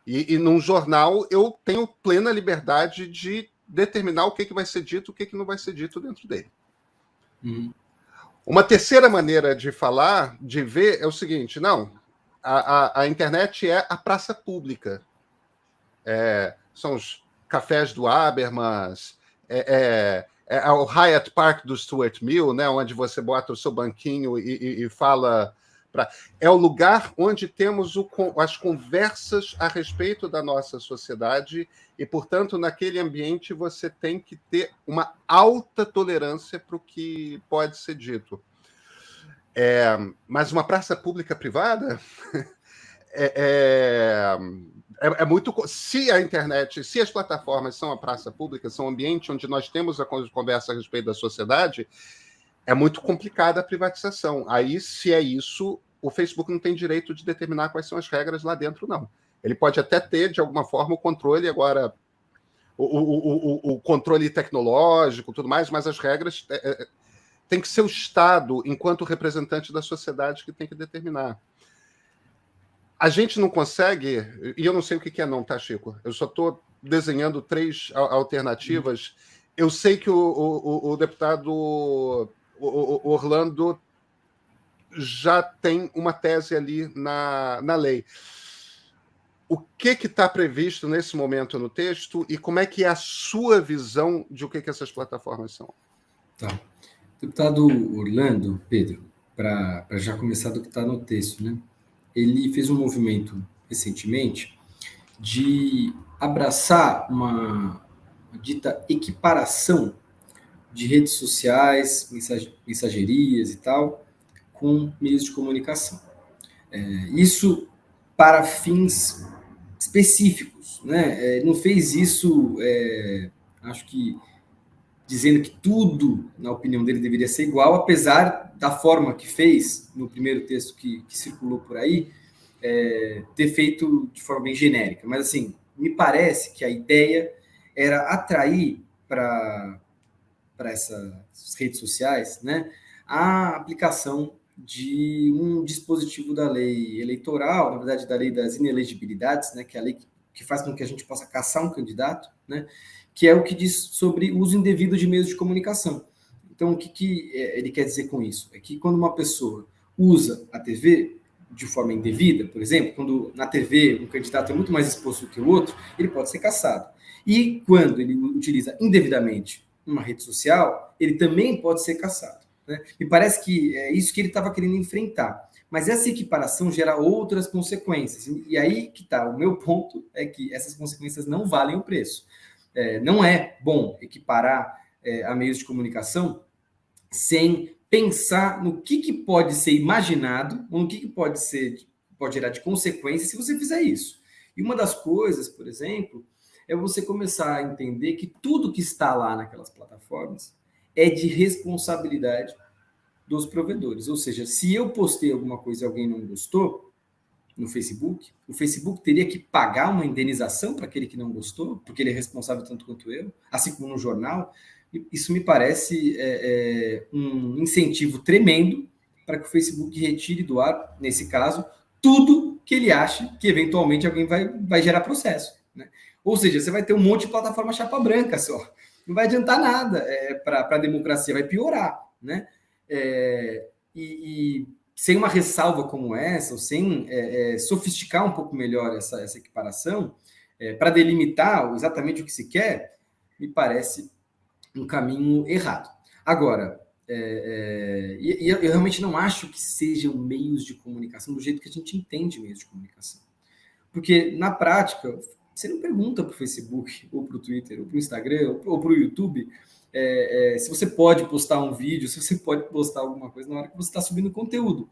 E num jornal eu tenho plena liberdade de determinar o que vai ser dito, o que não vai ser dito dentro dele. Uma terceira maneira de falar, de ver, é o seguinte, não, a internet é a praça pública. São os cafés do Habermas, o Hyatt Park do Stuart Mill, né, onde você bota o seu banquinho e fala... É o lugar onde temos as conversas a respeito da nossa sociedade e, portanto, naquele ambiente você tem que ter uma alta tolerância para o que pode ser dito. Mas uma praça pública privada é muito... Se a internet, se as plataformas são a praça pública, são um ambiente onde nós temos a conversa a respeito da sociedade, é muito complicada a privatização. Aí, se é isso, o Facebook não tem direito de determinar quais são as regras lá dentro, não. Ele pode até ter, de alguma forma, o controle agora, o controle tecnológico, tudo mais, mas as regras tem que ser o Estado, enquanto representante da sociedade, que tem que determinar. A gente não consegue, e eu não sei o que é não, tá, Chico? Eu só estou desenhando 3 alternativas. Eu sei que o deputado Orlando já tem uma tese ali na lei. O que está previsto nesse momento no texto e como é que é a sua visão de o que essas plataformas são? Tá. Deputado Orlando, Pedro, para já começar do que está no texto, né? ele fez um movimento recentemente de abraçar uma dita equiparação de redes sociais, mensagerias e tal, com meios de comunicação. Isso para fins específicos, né? Não fez isso, acho que dizendo que tudo, na opinião dele, deveria ser igual, apesar da forma que fez, no primeiro texto que circulou por aí, ter feito de forma bem genérica. Mas, assim, me parece que a ideia era atrair para essas redes sociais, né, a aplicação de um dispositivo da lei eleitoral, na verdade, da lei das inelegibilidades, né, que é a lei que faz com que a gente possa caçar um candidato, né, que é o que diz sobre o uso indevido de meios de comunicação. Então, o que ele quer dizer com isso? É que quando uma pessoa usa a TV de forma indevida, por exemplo, quando na TV um candidato é muito mais exposto do que o outro, ele pode ser caçado. E quando ele utiliza indevidamente uma rede social, ele também pode ser caçado. Né? Me parece que é isso que ele estava querendo enfrentar. Mas essa equiparação gera outras consequências. E aí que está. O meu ponto é que essas consequências não valem o preço. Não é bom equiparar a meios de comunicação sem pensar no que pode ser imaginado, ou no que pode gerar de consequência se você fizer isso. E uma das coisas, por exemplo, é você começar a entender que tudo que está lá naquelas plataformas é de responsabilidade dos provedores. Ou seja, se eu postei alguma coisa e alguém não gostou no Facebook, o Facebook teria que pagar uma indenização para aquele que não gostou, porque ele é responsável tanto quanto eu, assim como no jornal. Isso me parece um incentivo tremendo para que o Facebook retire do ar, nesse caso, tudo que ele acha que eventualmente alguém vai gerar processo. Né? Ou seja, você vai ter um monte de plataforma chapa branca só. Não vai adiantar nada para a democracia, vai piorar. Né? E sem uma ressalva como essa, ou sem sofisticar um pouco melhor essa equiparação, para delimitar exatamente o que se quer, me parece um caminho errado. Agora, eu realmente não acho que sejam meios de comunicação do jeito que a gente entende meios de comunicação. Porque, na prática, você não pergunta para o Facebook, ou para o Twitter, ou para o Instagram, ou para o YouTube, se você pode postar um vídeo, se você pode postar alguma coisa na hora que você está subindo conteúdo.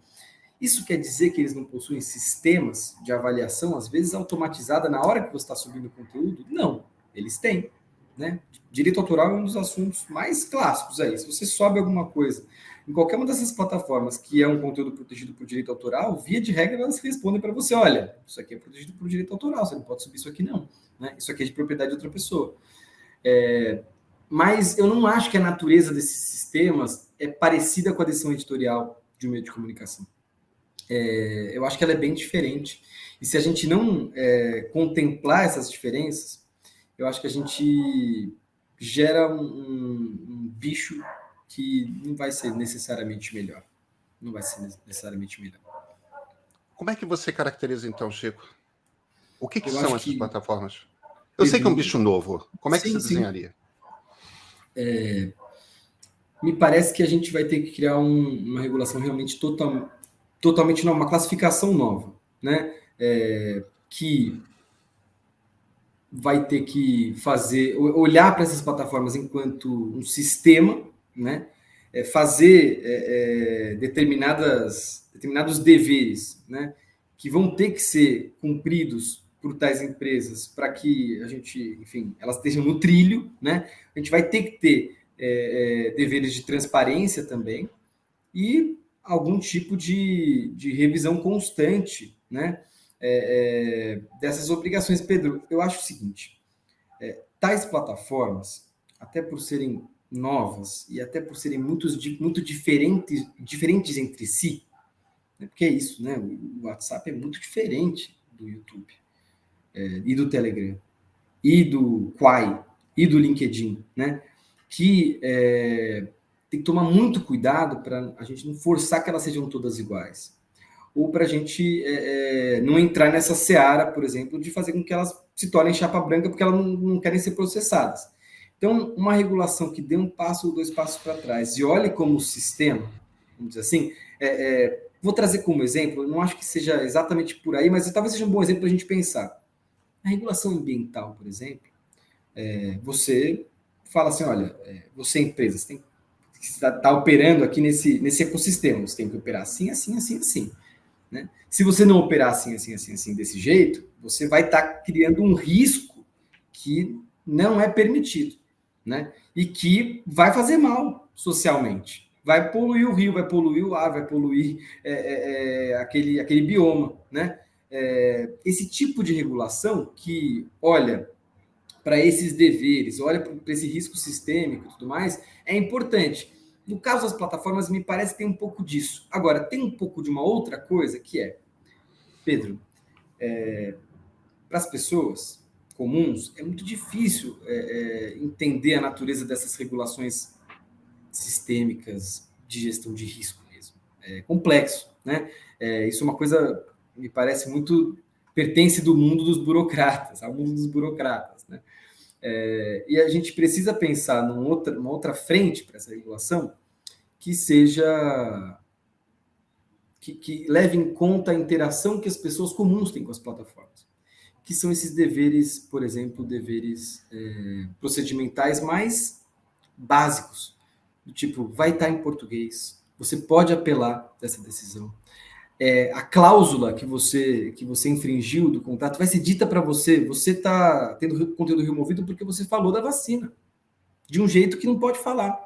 Isso quer dizer que eles não possuem sistemas de avaliação, às vezes automatizada, na hora que você está subindo conteúdo? Não, eles têm. Né? Direito autoral é um dos assuntos mais clássicos aí. Se você sobe alguma coisa em qualquer uma dessas plataformas que é um conteúdo protegido por direito autoral, via de regra elas respondem para você, olha, isso aqui é protegido por direito autoral, você não pode subir isso aqui não. Né? Isso aqui é de propriedade de outra pessoa. Mas eu não acho que a natureza desses sistemas é parecida com a decisão editorial de um meio de comunicação. Eu acho que ela é bem diferente. E se a gente não contemplar essas diferenças, eu acho que a gente gera um bicho que não vai ser necessariamente melhor. Não vai ser necessariamente melhor. Como é que você caracteriza, então, Chico? O que são essas plataformas? Eu sei que é um bicho novo. Como é que você desenharia? Me parece que a gente vai ter que criar uma regulação realmente totalmente nova, uma classificação nova, né? Que vai ter que olhar para essas plataformas enquanto um sistema, né? Fazer determinados deveres, né? Que vão ter que ser cumpridos por tais empresas para que a gente, enfim, elas estejam no trilho, né? A gente vai ter que ter deveres de transparência também e algum tipo de revisão constante, né? Dessas obrigações. Pedro, eu acho o seguinte, tais plataformas, até por serem novas e até por serem muito diferentes entre si, né? Porque é isso, né? O WhatsApp é muito diferente do YouTube e do Telegram e do Quai e do LinkedIn, né? Que tem que tomar muito cuidado para a gente não forçar que elas sejam todas iguais. Ou para a gente não entrar nessa seara, por exemplo, de fazer com que elas se tornem chapa branca porque elas não querem ser processadas. Então, uma regulação que dê um passo ou dois passos para trás e olhe como sistema, vamos dizer assim, Vou trazer como exemplo, não acho que seja exatamente por aí, mas talvez seja um bom exemplo para a gente pensar. A regulação ambiental, por exemplo, você fala assim, olha, você empresa, você tem que estar operando aqui nesse ecossistema, você tem que operar assim, assim, assim, assim. Né? Se você não operar assim, assim, assim, assim, desse jeito, você vai estar criando um risco que não é permitido, né? E que vai fazer mal socialmente. Vai poluir o rio, vai poluir o ar, vai poluir aquele bioma, né? Esse tipo de regulação que olha para esses deveres, olha para esse risco sistêmico e tudo mais, é importante. No caso das plataformas, me parece que tem um pouco disso. Agora, tem um pouco de uma outra coisa que é, Pedro, para as pessoas comuns, é muito difícil entender a natureza dessas regulações sistêmicas de gestão de risco mesmo. É complexo, né? Isso é uma coisa, me parece muito, pertence do mundo dos burocratas, ao mundo dos burocratas, né? E a gente precisa pensar numa outra frente para essa regulação que seja que leve em conta a interação que as pessoas comuns têm com as plataformas, que são esses deveres, por exemplo, deveres procedimentais mais básicos, do tipo, vai estar em português, você pode apelar dessa decisão. A cláusula que você infringiu do contrato vai ser dita para você, você está tendo conteúdo removido porque você falou da vacina, de um jeito que não pode falar,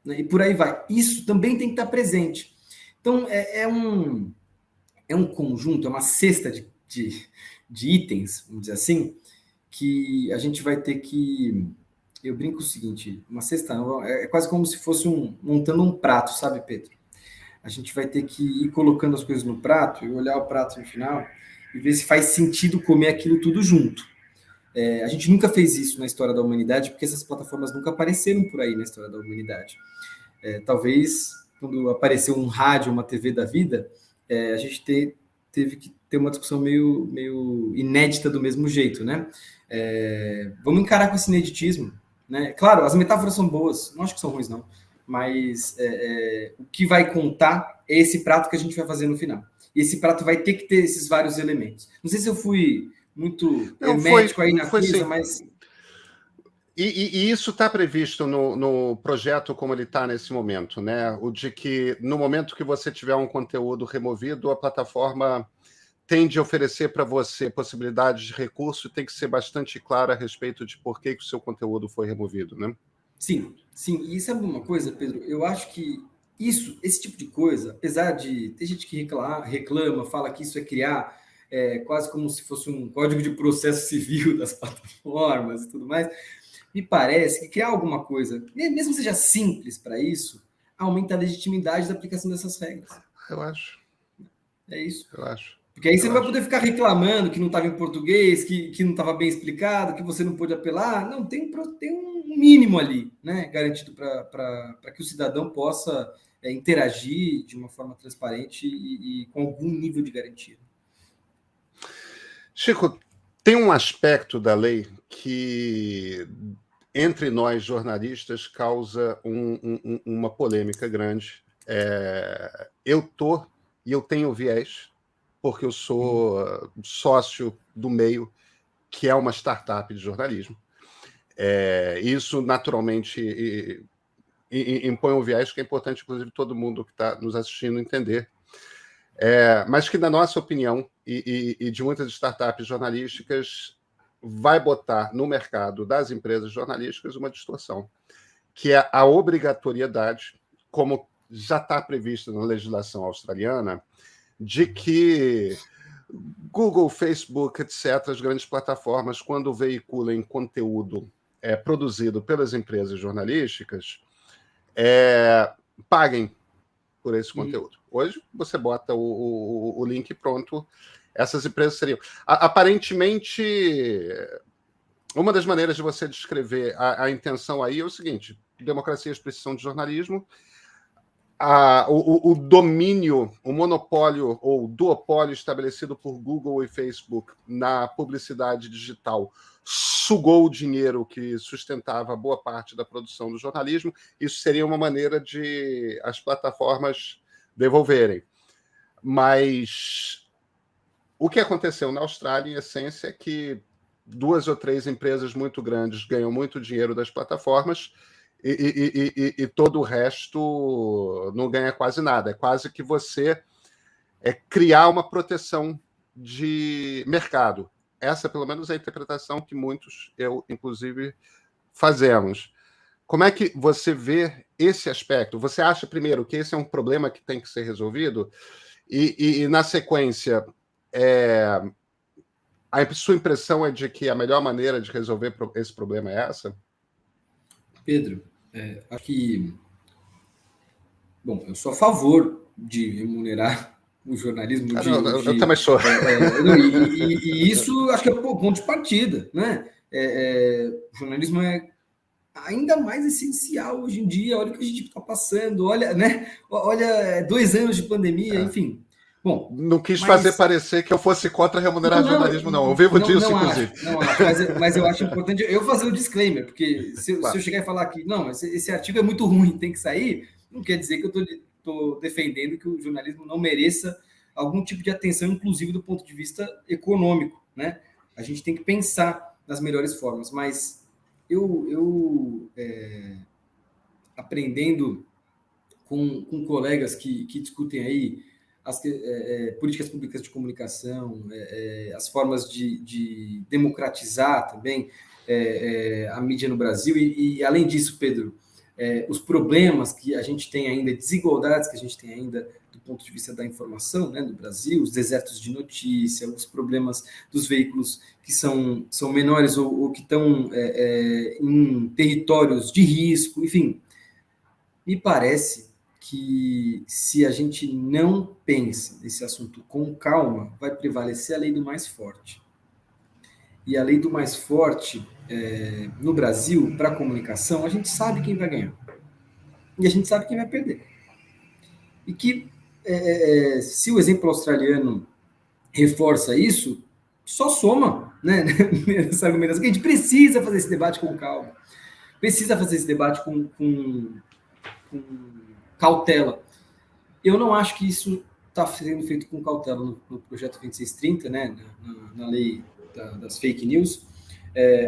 né? E por aí vai. Isso também tem que estar presente. Então, é um conjunto, é uma cesta de itens, vamos dizer assim, que a gente vai ter que... Eu brinco o seguinte, uma cesta é quase como se fosse montando um prato, sabe, Pedro? A gente vai ter que ir colocando as coisas no prato e olhar o prato no final e ver se faz sentido comer aquilo tudo junto. A gente nunca fez isso na história da humanidade, porque essas plataformas nunca apareceram por aí na história da humanidade. Talvez, quando apareceu um rádio, uma TV da vida, a gente teve que ter uma discussão meio inédita do mesmo jeito, né? Vamos encarar com esse ineditismo, né? Claro, as metáforas são boas, não acho que são ruins, não. Mas o que vai contar é esse prato que a gente vai fazer no final. E esse prato vai ter que ter esses vários elementos. Não sei se eu fui muito hermético aí na coisa, sim. mas... E isso está previsto no projeto como ele está nesse momento, né? O de que no momento que você tiver um conteúdo removido, a plataforma tende a oferecer para você possibilidades de recurso e tem que ser bastante clara a respeito de por que o seu conteúdo foi removido, né? Sim, sim. E sabe uma coisa, Pedro? Eu acho que esse tipo de coisa, apesar de ter gente que reclama, fala que isso é criar quase como se fosse um código de processo civil das plataformas e tudo mais, me parece que criar alguma coisa, mesmo que seja simples para isso, aumenta a legitimidade da aplicação dessas regras. Eu acho. É isso. Eu acho. Porque aí você não vai poder ficar reclamando que não estava em português, que não estava bem explicado, que você não pôde apelar. Não, tem um mínimo ali, né, garantido para que o cidadão possa interagir de uma forma transparente e com algum nível de garantia. Chico, tem um aspecto da lei que, entre nós jornalistas, causa uma polêmica grande. Eu tenho viés, porque eu sou sócio do meio, que é uma startup de jornalismo. Isso, naturalmente, impõe um viés que é importante, inclusive, todo mundo que está nos assistindo entender. Mas que, na nossa opinião, e de muitas startups jornalísticas, vai botar no mercado das empresas jornalísticas uma distorção, que é a obrigatoriedade, como já está prevista na legislação australiana, de que Google, Facebook, etc., as grandes plataformas, quando veiculam conteúdo produzido pelas empresas jornalísticas, paguem por esse conteúdo. Hoje, você bota o link pronto, essas empresas seriam... Aparentemente, uma das maneiras de você descrever a intenção aí é o seguinte: democracias precisam de jornalismo, o domínio, o monopólio ou duopólio estabelecido por Google e Facebook na publicidade digital sugou o dinheiro que sustentava boa parte da produção do jornalismo. Isso seria uma maneira de as plataformas devolverem. Mas o que aconteceu na Austrália, em essência, é que 2 ou 3 empresas muito grandes ganham muito dinheiro das plataformas e todo o resto não ganha quase nada. É quase que você criar uma proteção de mercado. Essa, pelo menos, é a interpretação que muitos, eu, inclusive, fazemos. Como é que você vê esse aspecto? Você acha, primeiro, que esse é um problema que tem que ser resolvido? E na sequência, a sua impressão é de que a melhor maneira de resolver esse problema é essa? Pedro, acho que... Bom, eu sou a favor de remunerar o jornalismo. Eu também sou. E isso acho que é o ponto de partida, né? O jornalismo é ainda mais essencial hoje em dia. Olha o que a gente está passando, olha, né? Olha, 2 anos de pandemia, enfim. Bom, não quis fazer parecer que eu fosse contra remunerar jornalismo, não. Eu vivo disso, inclusive. Não acho, mas eu acho importante eu fazer o disclaimer, porque se eu chegar e falar que não, esse artigo é muito ruim, tem que sair, não quer dizer que eu estou defendendo que o jornalismo não mereça algum tipo de atenção, inclusive do ponto de vista econômico, né? A gente tem que pensar nas melhores formas, mas eu aprendendo com colegas que discutem aí as políticas públicas de comunicação, as formas de democratizar também a mídia no Brasil, e além disso, Pedro, os problemas que a gente tem ainda, desigualdades que a gente tem ainda do ponto de vista da informação, né, no Brasil, os desertos de notícia, os problemas dos veículos que são menores ou que estão em territórios de risco, enfim, me parece que se a gente não pensa nesse assunto com calma, vai prevalecer a lei do mais forte. E a lei do mais forte, no Brasil, para a comunicação, a gente sabe quem vai ganhar. E a gente sabe quem vai perder. E que, se o exemplo australiano reforça isso, só soma, né, nessa argumentação, que a gente precisa fazer esse debate com calma. Precisa fazer esse debate com cautela. Eu não acho que isso está sendo feito com cautela no projeto 2630, né, na lei das fake news.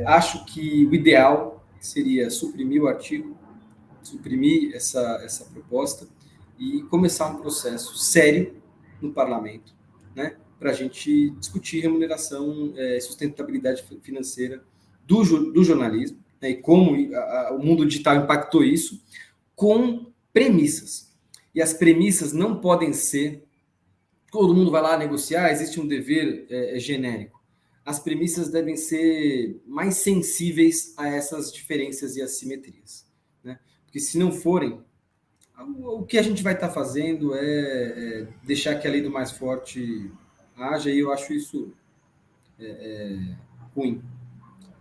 Acho que o ideal seria suprimir o artigo, suprimir essa proposta e começar um processo sério no parlamento, né, para a gente discutir remuneração e sustentabilidade financeira do jornalismo, né, e como o mundo digital impactou isso, com premissas. E as premissas não podem ser todo mundo vai lá negociar, existe um dever genérico. As premissas devem ser mais sensíveis a essas diferenças e assimetrias, né? Porque se não forem, o que a gente vai estar fazendo é deixar que a lei do mais forte haja, e eu acho isso ruim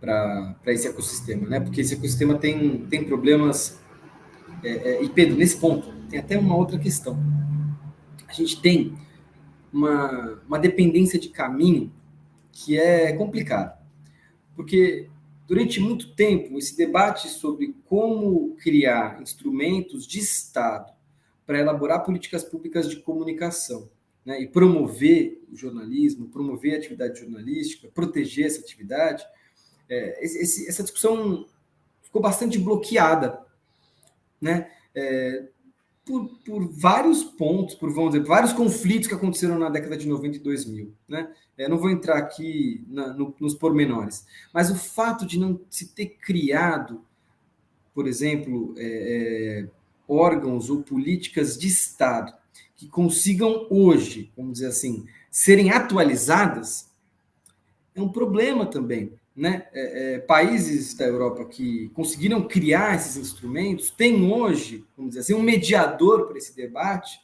para esse ecossistema, né? Porque esse ecossistema tem problemas. E Pedro, nesse ponto, tem até uma outra questão. A gente tem uma dependência de caminho que é complicado. Porque durante muito tempo, esse debate sobre como criar instrumentos de Estado para elaborar políticas públicas de comunicação, né, e promover o jornalismo, promover a atividade jornalística, proteger essa atividade, essa discussão ficou bastante bloqueada, né? Por vários pontos, vamos dizer, vários conflitos que aconteceram na década de 90 e 2000. Né? Não vou entrar aqui nos pormenores, mas o fato de não se ter criado, por exemplo, órgãos ou políticas de Estado que consigam hoje, vamos dizer assim, serem atualizadas, é um problema também. Né? Países da Europa que conseguiram criar esses instrumentos têm hoje, vamos dizer assim, um mediador para esse debate,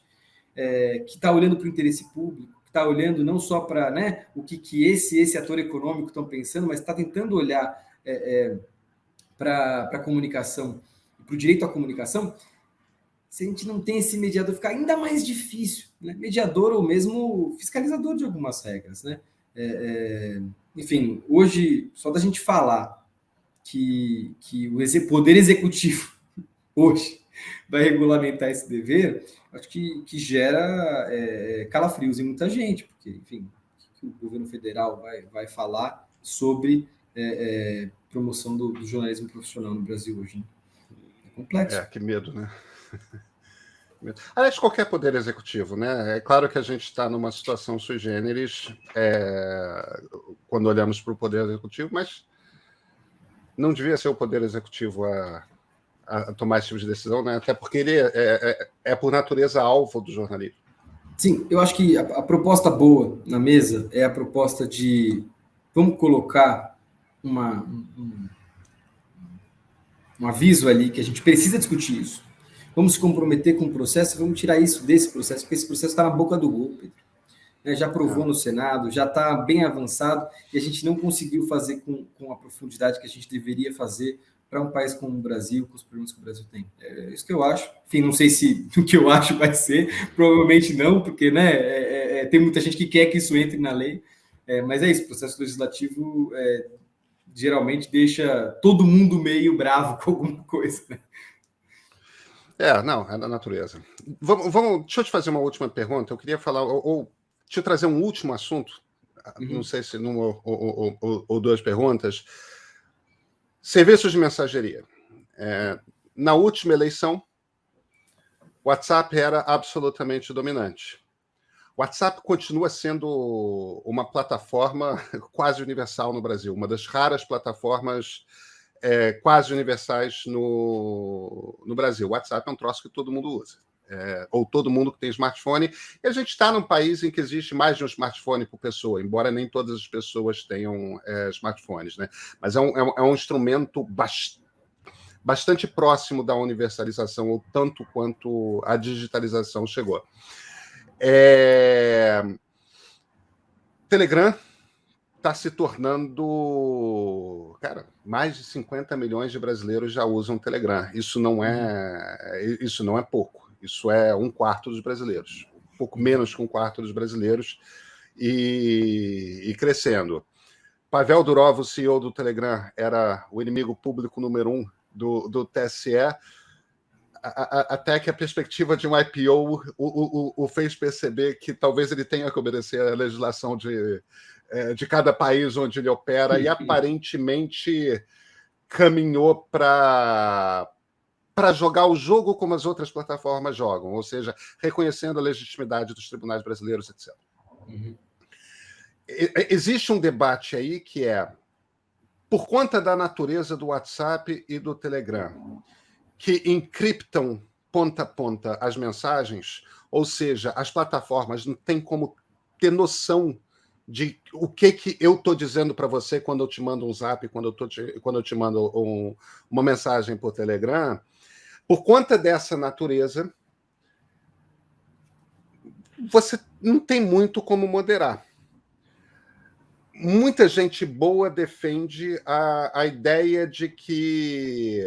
que está olhando para o interesse público, que está olhando não só para, né, o que esse ator econômico estão pensando, mas está tentando olhar para a comunicação, para o direito à comunicação. Se a gente não tem esse mediador, fica ainda mais difícil, né? Mediador ou mesmo fiscalizador de algumas regras, né? Enfim, hoje, só da gente falar que o Poder Executivo hoje vai regulamentar esse dever, acho que gera calafrios em muita gente, porque, enfim, o que o governo federal vai falar sobre promoção do jornalismo profissional no Brasil hoje, né? É complexo. Que medo, né? Aliás, qualquer poder executivo, né? É claro que a gente está numa situação sui generis quando olhamos para o poder executivo, mas não devia ser o poder executivo a tomar esse tipo de decisão, né? Até porque ele é por natureza alvo do jornalismo. Sim, eu acho que a proposta boa na mesa é a proposta de vamos colocar um aviso ali que a gente precisa discutir isso. Vamos se comprometer com o processo, vamos tirar isso desse processo, porque esse processo está na boca do gol, Pedro. Já aprovou no Senado, já está bem avançado, e a gente não conseguiu fazer com a profundidade que a gente deveria fazer para um país como o Brasil, com os problemas que o Brasil tem. É isso que eu acho. Enfim, não sei se o que eu acho vai ser, provavelmente não, porque tem muita gente que quer que isso entre na lei, mas é isso, o processo legislativo geralmente deixa todo mundo meio bravo com alguma coisa, né? Não, é da natureza. Deixa eu te fazer uma última pergunta. Eu queria falar, ou te trazer um último assunto, não sei se numa ou duas perguntas. Serviços de mensageria. Na última eleição, o WhatsApp era absolutamente dominante. O WhatsApp continua sendo uma plataforma quase universal no Brasil, uma das raras plataformas quase universais no Brasil. O WhatsApp é um troço que todo mundo usa, ou todo mundo que tem smartphone. E a gente está num país em que existe mais de um smartphone por pessoa, embora nem todas as pessoas tenham smartphones, né? Mas é um instrumento bastante próximo da universalização, ou tanto quanto a digitalização chegou. Telegram está se tornando... Cara, mais de 50 milhões de brasileiros já usam Telegram. Isso não é pouco. Isso é 1/4 dos brasileiros. Um pouco menos que 1/4 dos brasileiros e crescendo. Pavel Durov, o CEO do Telegram, era o inimigo público número 1 do TSE, até que a perspectiva de um IPO o fez perceber que talvez ele tenha que obedecer à legislação de cada país onde ele opera, e aparentemente caminhou para jogar o jogo como as outras plataformas jogam, ou seja, reconhecendo a legitimidade dos tribunais brasileiros, etc. Existe um debate aí que por conta da natureza do WhatsApp e do Telegram, que encriptam ponta a ponta as mensagens, ou seja, as plataformas não têm como ter noção de o que eu estou dizendo para você quando eu te mando um zap, quando eu te mando uma mensagem por Telegram. Por conta dessa natureza, você não tem muito como moderar. Muita gente boa defende a ideia de que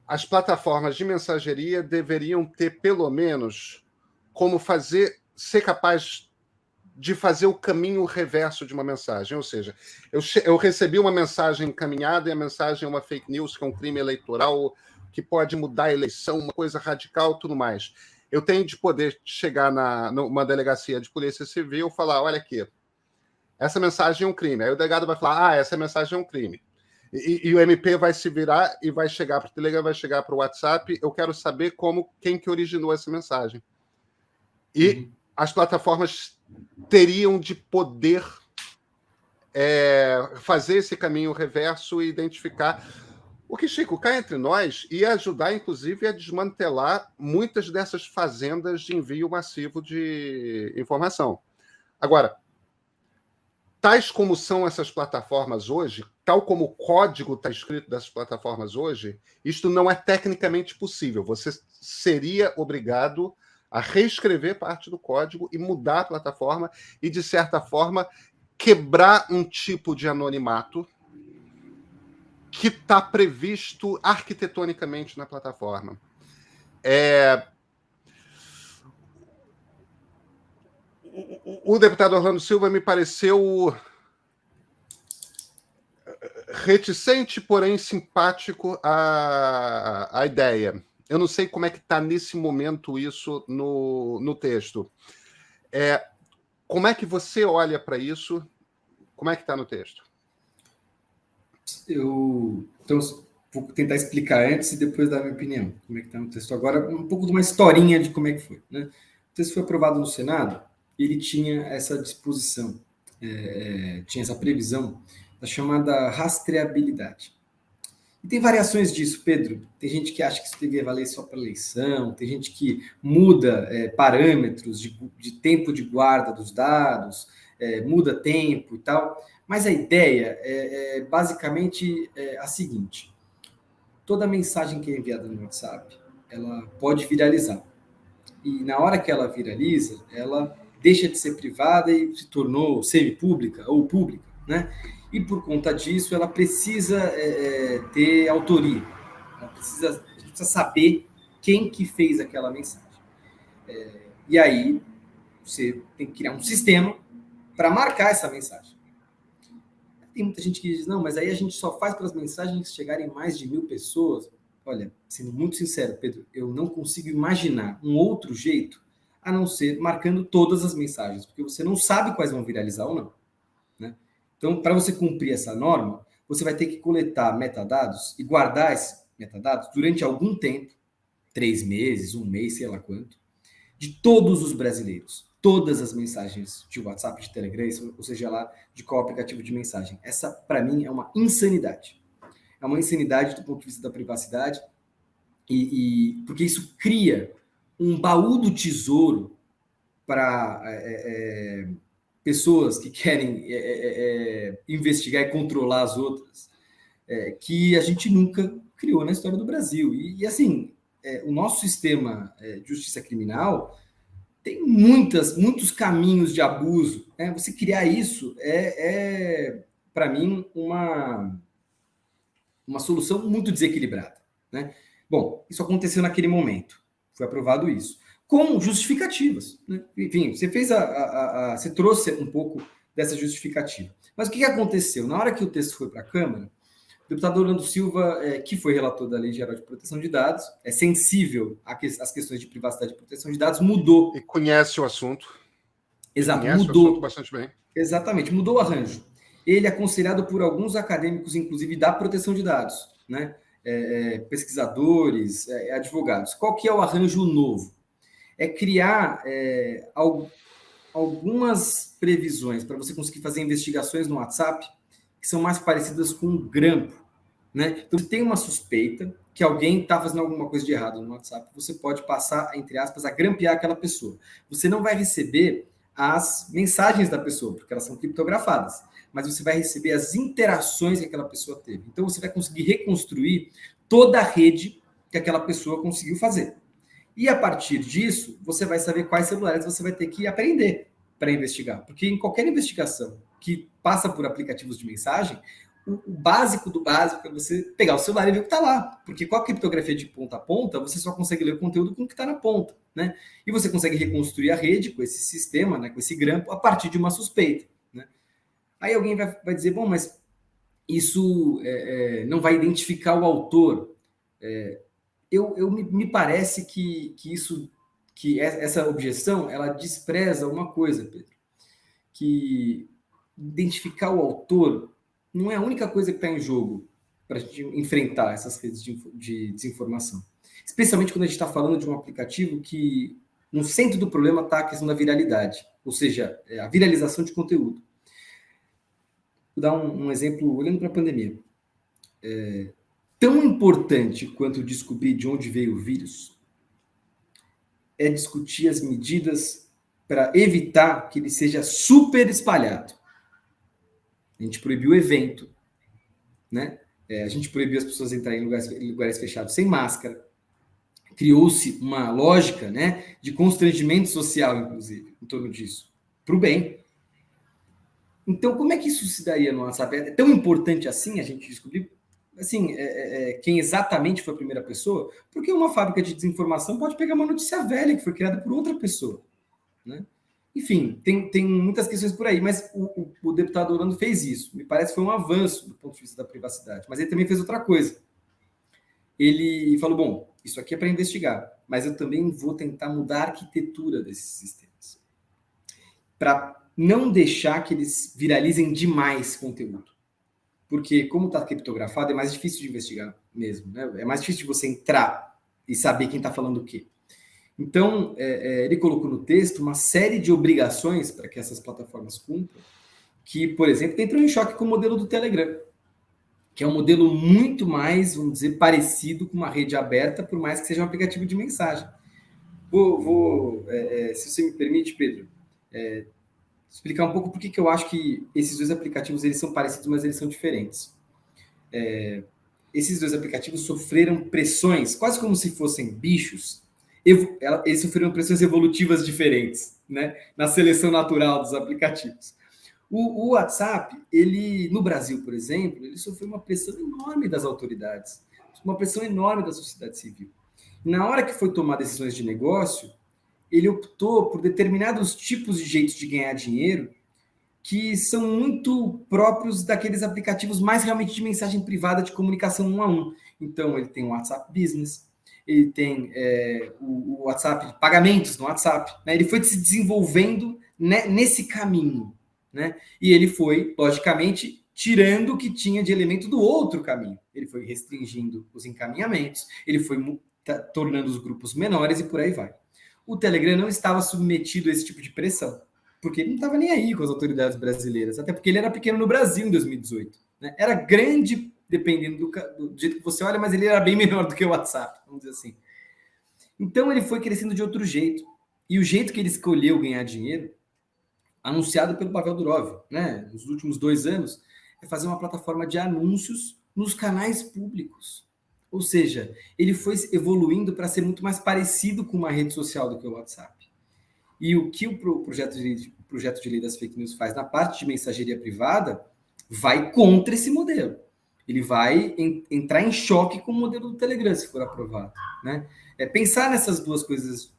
as plataformas de mensageria deveriam ter, pelo menos, como ser capaz de fazer o caminho reverso de uma mensagem. Ou seja, eu recebi uma mensagem encaminhada e a mensagem é uma fake news, que é um crime eleitoral, que pode mudar a eleição, uma coisa radical, tudo mais. Eu tenho de poder chegar numa delegacia de polícia civil e falar, olha aqui, essa mensagem é um crime. Aí o delegado vai falar, essa mensagem é um crime. E o MP vai se virar e vai chegar para o Telegram, vai chegar para o WhatsApp. Eu quero saber quem que originou essa mensagem. E as plataformas teriam de poder fazer esse caminho reverso e identificar. O que, Chico, cá entre nós, ia ajudar, inclusive, a desmantelar muitas dessas fazendas de envio massivo de informação. Agora, tais como são essas plataformas hoje, tal como o código está escrito dessas plataformas hoje, isto não é tecnicamente possível. Você seria obrigado a reescrever parte do código e mudar a plataforma e, de certa forma, quebrar um tipo de anonimato que está previsto arquitetonicamente na plataforma. O deputado Orlando Silva me pareceu reticente, porém simpático à ideia. Eu não sei como é que está nesse momento isso no texto. Como é que você olha para isso? Como é que está no texto? Então, vou tentar explicar antes e depois dar a minha opinião. Como é que está no texto agora? Um pouco de uma historinha de como é que foi. Né? O texto foi aprovado no Senado, ele tinha essa disposição, tinha essa previsão da chamada rastreabilidade. E tem variações disso, Pedro. Tem gente que acha que isso devia valer só para eleição, tem gente que muda parâmetros de tempo de guarda dos dados, muda tempo e tal. Mas a ideia é basicamente a seguinte: toda mensagem que é enviada no WhatsApp, ela pode viralizar. E na hora que ela viraliza, ela deixa de ser privada e se tornou semi-pública ou pública, né? E por conta disso, ela precisa ter autoria. A gente precisa saber quem que fez aquela mensagem. E aí, você tem que criar um sistema para marcar essa mensagem. Tem muita gente que diz, não, mas aí a gente só faz para as mensagens chegarem mais de 1.000 pessoas. Olha, sendo muito sincero, Pedro, eu não consigo imaginar um outro jeito a não ser marcando todas as mensagens, porque você não sabe quais vão viralizar ou não. Né? Então, para você cumprir essa norma, você vai ter que coletar metadados e guardar esses metadados durante algum tempo, 3 meses, 1 mês, sei lá quanto, de todos os brasileiros. Todas as mensagens de WhatsApp, de Telegram, ou seja lá, de qual aplicativo de mensagem. Essa, para mim, é uma insanidade. É uma insanidade do ponto de vista da privacidade, porque isso cria um baú do tesouro para pessoas que querem investigar e controlar as outras, que a gente nunca criou na história do Brasil. E assim, o nosso sistema de justiça criminal tem muitos caminhos de abuso. Né? Você criar isso para mim, uma solução muito desequilibrada. Né? Bom, isso aconteceu naquele momento. Foi aprovado isso. Com justificativas. Né? Enfim, você fez você trouxe um pouco dessa justificativa. Mas o que aconteceu? Na hora que o texto foi para a Câmara, o deputado Orlando Silva, que foi relator da Lei Geral de Proteção de Dados, é sensível às questões de privacidade e proteção de dados, mudou. E conhece o assunto. Exato, conhece mudou. O assunto bastante bem. Exatamente, mudou o arranjo. Ele é aconselhado por alguns acadêmicos, inclusive da proteção de dados, né? Pesquisadores, advogados. Qual que é o arranjo novo? É criar algumas previsões para você conseguir fazer investigações no WhatsApp que são mais parecidas com um grampo, né? Então, você tem uma suspeita que alguém está fazendo alguma coisa de errado no WhatsApp, você pode passar, entre aspas, a grampear aquela pessoa. Você não vai receber as mensagens da pessoa, porque elas são criptografadas, mas você vai receber as interações que aquela pessoa teve. Então, você vai conseguir reconstruir toda a rede que aquela pessoa conseguiu fazer. E a partir disso, você vai saber quais celulares você vai ter que aprender para investigar. Porque em qualquer investigação que passa por aplicativos de mensagem, o básico do básico é você pegar o celular e ver o que está lá. Porque com a criptografia de ponta a ponta, você só consegue ler o conteúdo com o que está na ponta. Né? E você consegue reconstruir a rede com esse sistema, né, com esse grampo, a partir de uma suspeita. Né? Aí alguém vai dizer, bom, mas isso não vai identificar o autor. Me parece que essa objeção, ela despreza uma coisa, Pedro, que identificar o autor não é a única coisa que está em jogo para a gente enfrentar essas redes de desinformação. Especialmente quando a gente está falando de um aplicativo que no centro do problema está a questão da viralidade, ou seja, a viralização de conteúdo. Vou dar um exemplo olhando para a pandemia. Tão importante quanto descobrir de onde veio o vírus é discutir as medidas para evitar que ele seja super espalhado. A gente proibiu o evento, né? A gente proibiu as pessoas entrarem em lugares fechados sem máscara. Criou-se uma lógica, né, de constrangimento social, inclusive, em torno disso, para o bem. Então, como é que isso se daria no WhatsApp? É tão importante assim a gente descobrir assim, quem exatamente foi a primeira pessoa? Porque uma fábrica de desinformação pode pegar uma notícia velha que foi criada por outra pessoa. Né? Enfim, tem muitas questões por aí, mas o deputado Orlando fez isso. Me parece que foi um avanço do ponto de vista da privacidade. Mas ele também fez outra coisa. ele falou, bom, isso aqui é para investigar, mas eu também vou tentar mudar a arquitetura desses sistemas, para não deixar que eles viralizem demais conteúdo. Porque, como está criptografado, é mais difícil de investigar mesmo, né? É mais difícil de você entrar e saber quem está falando o quê. Então, ele colocou no texto uma série de obrigações para que essas plataformas cumpram, que, por exemplo, entram em choque com o modelo do Telegram, que é um modelo muito mais, vamos dizer, parecido com uma rede aberta, por mais que seja um aplicativo de mensagem. Se você me permite, Pedro, explicar um pouco por que eu acho que esses dois aplicativos eles são parecidos, mas eles são diferentes. Esses dois aplicativos sofreram pressões, quase como se fossem bichos. Eles sofreram pressões evolutivas diferentes, né, na seleção natural dos aplicativos. O WhatsApp, ele, no Brasil, por exemplo, ele sofreu uma pressão enorme das autoridades, uma pressão enorme da sociedade civil. Na hora que foi tomar decisões de negócio, ele optou por determinados tipos de jeitos de ganhar dinheiro que são muito próprios daqueles aplicativos mais realmente de mensagem privada, de comunicação um a um. Então, ele tem o WhatsApp Business, ele tem o WhatsApp, pagamentos no WhatsApp, né? Ele foi se desenvolvendo, né, nesse caminho, né? E ele foi, logicamente, tirando o que tinha de elemento do outro caminho. Ele foi restringindo os encaminhamentos, ele foi tornando os grupos menores e por aí vai. O Telegram não estava submetido a esse tipo de pressão, porque ele não estava nem aí com as autoridades brasileiras, até porque ele era pequeno no Brasil em 2018. Né? Era grande, dependendo do jeito que você olha, mas ele era bem menor do que o WhatsApp, vamos dizer assim. Então ele foi crescendo de outro jeito. E o jeito que ele escolheu ganhar dinheiro, anunciado pelo Pavel Durov, né, nos últimos 2 anos, é fazer uma plataforma de anúncios nos canais públicos. Ou seja, ele foi evoluindo para ser muito mais parecido com uma rede social do que o WhatsApp. E o que o projeto de lei das fake news faz na parte de mensageria privada vai contra esse modelo. Ele vai entrar em choque com o modelo do Telegram, se for aprovado. Né? Pensar nessas duas coisas,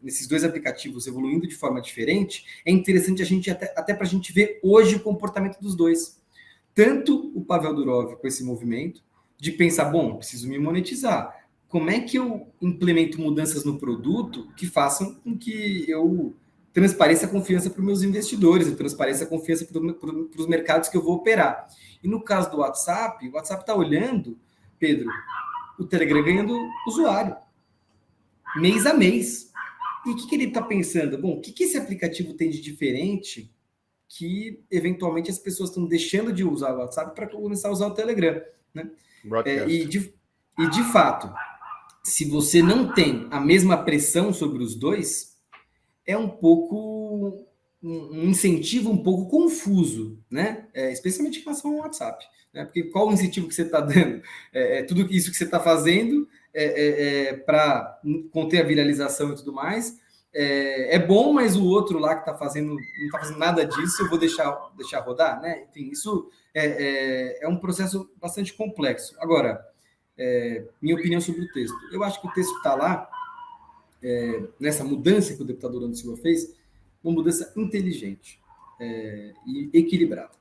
nesses dois aplicativos evoluindo de forma diferente, é interessante a gente até para a gente ver hoje o comportamento dos dois. Tanto o Pavel Durov com esse movimento de pensar, bom, preciso me monetizar. Como é que eu implemento mudanças no produto que façam com que eu transpareça a confiança para os meus investidores, eu transpareça a confiança para os mercados que eu vou operar. E no caso do WhatsApp, o WhatsApp está olhando, Pedro, o Telegram ganhando usuário, mês a mês. E o que ele está pensando? Bom, o que esse aplicativo tem de diferente que, eventualmente, as pessoas estão deixando de usar o WhatsApp para começar a usar o Telegram? Né? E de fato, se você não tem a mesma pressão sobre os dois, é um pouco um incentivo um pouco confuso, né? Especialmente em relação ao WhatsApp, né? Porque qual o incentivo que você está dando? Tudo isso que você está fazendo para conter a viralização e tudo mais. É bom, mas o outro lá que está fazendo não está fazendo nada disso, eu vou deixar rodar, né? Enfim, isso é um processo bastante complexo. Agora, minha opinião sobre o texto. Eu acho que o texto está lá, nessa mudança que o deputado Orlando Silva fez, uma mudança inteligente e equilibrada.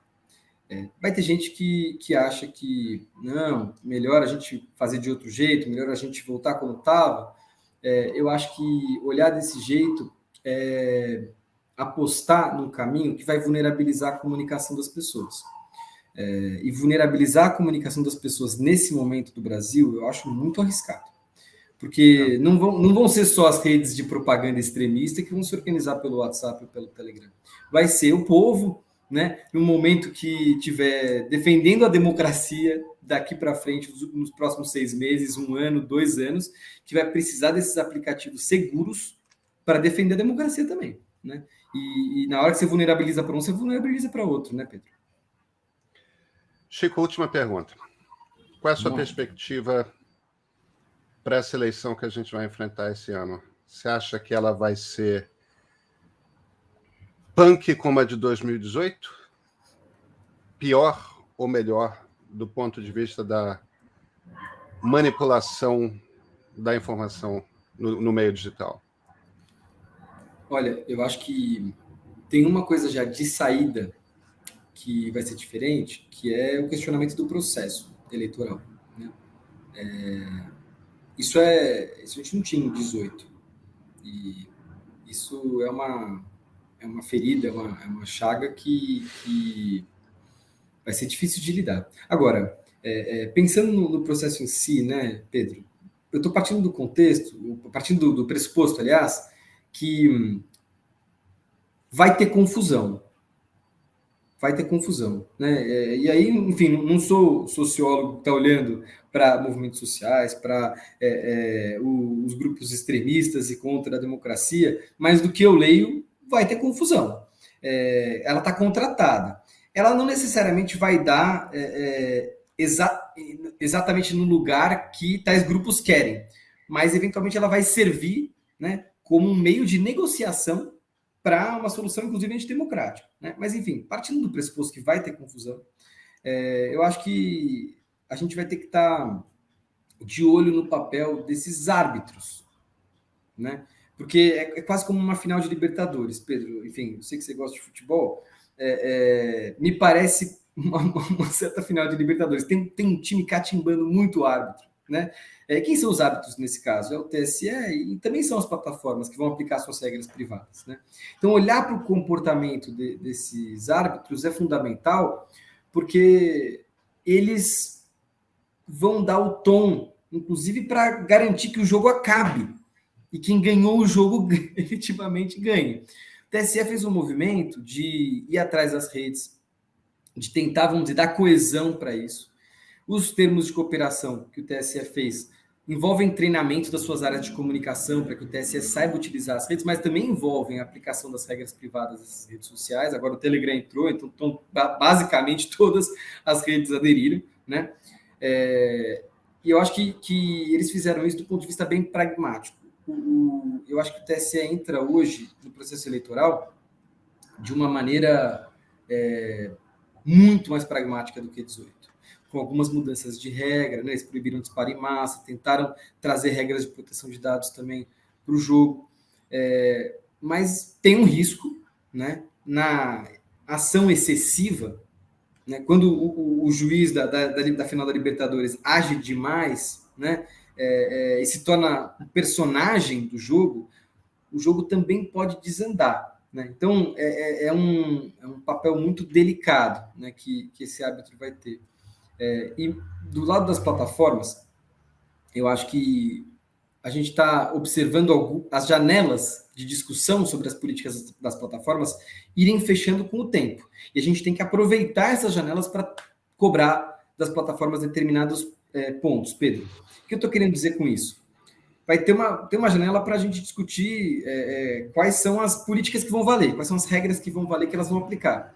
Vai ter gente que acha que, não, melhor a gente fazer de outro jeito, melhor a gente voltar como estava. Eu acho que olhar desse jeito é apostar num caminho que vai vulnerabilizar a comunicação das pessoas. E vulnerabilizar a comunicação das pessoas nesse momento do Brasil, eu acho muito arriscado. Porque não vão ser só as redes de propaganda extremista que vão se organizar pelo WhatsApp ou pelo Telegram. Vai ser o povo, né, no momento que estiver defendendo a democracia daqui para frente, nos próximos 6 meses, 1 ano, 2 anos, que vai precisar desses aplicativos seguros para defender a democracia também. Né? E na hora que você vulnerabiliza para um, você vulnerabiliza para outro, né, Pedro? Chico, última pergunta. Qual é a sua perspectiva para essa eleição que a gente vai enfrentar esse ano? Você acha que ela vai ser punk como a de 2018? Pior ou melhor do ponto de vista da manipulação da informação no meio digital? Olha, eu acho que tem uma coisa já de saída que vai ser diferente, que é o questionamento do processo eleitoral. Né? Isso a gente não tinha em 18. E isso é uma ferida, é uma chaga que vai ser difícil de lidar. Agora, pensando no processo em si, né, Pedro, eu estou partindo do contexto, partindo do pressuposto, aliás, que vai ter confusão. Vai ter confusão, né? E aí, enfim, não sou sociólogo que está olhando para movimentos sociais, para os grupos extremistas e contra a democracia, mas do que eu leio, vai ter confusão. Ela está contratada. Ela não necessariamente vai dar exatamente no lugar que tais grupos querem, mas eventualmente ela vai servir, né, como um meio de negociação para uma solução, inclusive, antidemocrática. Né? Mas, enfim, partindo do pressuposto que vai ter confusão, eu acho que a gente vai ter que estar de olho no papel desses árbitros, né? Porque é quase como uma final de Libertadores, Pedro. Enfim, eu sei que você gosta de futebol, me parece uma certa final de Libertadores. Tem um time catimbando muito o árbitro, né? Quem são os árbitros nesse caso? É o TSE e também são as plataformas que vão aplicar suas regras privadas, né? Então, olhar para o comportamento desses árbitros é fundamental, porque eles vão dar o tom, inclusive, para garantir que o jogo acabe e quem ganhou o jogo efetivamente ganha. O TSE fez um movimento de ir atrás das redes, de tentar, vamos dizer, dar coesão para isso. Os termos de cooperação que o TSE fez envolvem treinamento das suas áreas de comunicação para que o TSE saiba utilizar as redes, mas também envolvem a aplicação das regras privadas dessas redes sociais. Agora o Telegram entrou, então basicamente todas as redes aderiram, né? E eu acho que eles fizeram isso do ponto de vista bem pragmático. Eu acho que o TSE entra hoje no processo eleitoral de uma maneira muito mais pragmática do que 18. Com algumas mudanças de regra, né? Eles proibiram disparo em massa, tentaram trazer regras de proteção de dados também para o jogo, mas tem um risco, né? Na ação excessiva, né? Quando o juiz da final da Libertadores age demais, né? E se torna um personagem do jogo, o jogo também pode desandar. Né? Então, é um papel muito delicado, né, que esse árbitro vai ter. E do lado das plataformas, eu acho que a gente está observando as janelas de discussão sobre as políticas das plataformas irem fechando com o tempo. E a gente tem que aproveitar essas janelas para cobrar das plataformas determinados pontos. Pedro, o que eu estou querendo dizer com isso? Vai ter uma janela para a gente discutir quais são as políticas que vão valer, quais são as regras que vão valer, que elas vão aplicar.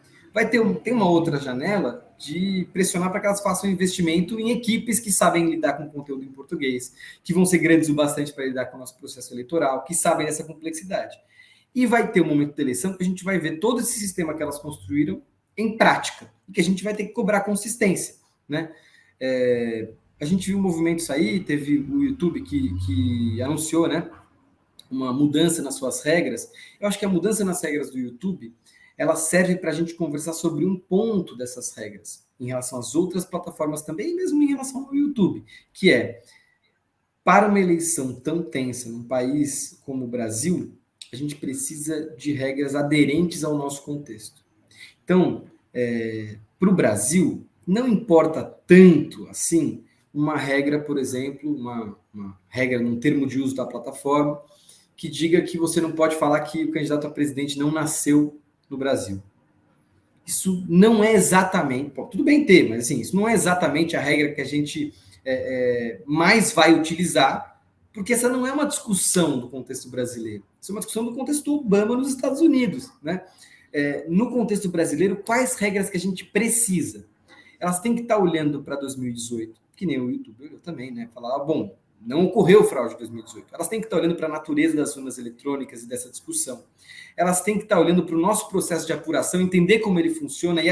Tem uma outra janela de pressionar para que elas façam investimento em equipes que sabem lidar com conteúdo em português, que vão ser grandes o bastante para lidar com o nosso processo eleitoral, que sabem dessa complexidade. E vai ter um momento de eleição que a gente vai ver todo esse sistema que elas construíram em prática, e que a gente vai ter que cobrar consistência, né? A gente viu movimentos aí, teve o YouTube que anunciou, né, uma mudança nas suas regras. Eu acho que a mudança nas regras do YouTube, ela serve para a gente conversar sobre um ponto dessas regras, em relação às outras plataformas também, e mesmo em relação ao YouTube, que é, para uma eleição tão tensa num país como o Brasil, a gente precisa de regras aderentes ao nosso contexto. Então, para o Brasil, não importa tanto assim uma regra, por exemplo, uma regra num termo de uso da plataforma, que diga que você não pode falar que o candidato a presidente não nasceu no Brasil. Isso não é exatamente... tudo bem ter, mas assim, isso não é exatamente a regra que a gente mais vai utilizar, porque essa não é uma discussão do contexto brasileiro. Isso é uma discussão do contexto do Obama nos Estados Unidos. Né? No contexto brasileiro, quais regras que a gente precisa? Elas têm que estar olhando para 2018, que nem o YouTube também, né? Falar, bom, não ocorreu fraude em 2018. Elas têm que estar olhando para a natureza das urnas eletrônicas e dessa discussão. Elas têm que estar olhando para o nosso processo de apuração, entender como ele funciona e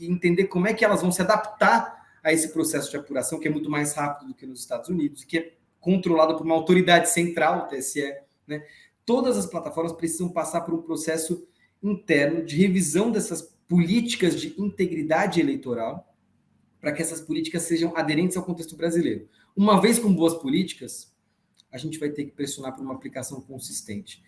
entender como é que elas vão se adaptar a esse processo de apuração, que é muito mais rápido do que nos Estados Unidos, que é controlado por uma autoridade central, o TSE. Né? Todas as plataformas precisam passar por um processo interno de revisão dessas políticas de integridade eleitoral, para que essas políticas sejam aderentes ao contexto brasileiro. uma vez com boas políticas, a gente vai ter que pressionar por uma aplicação consistente.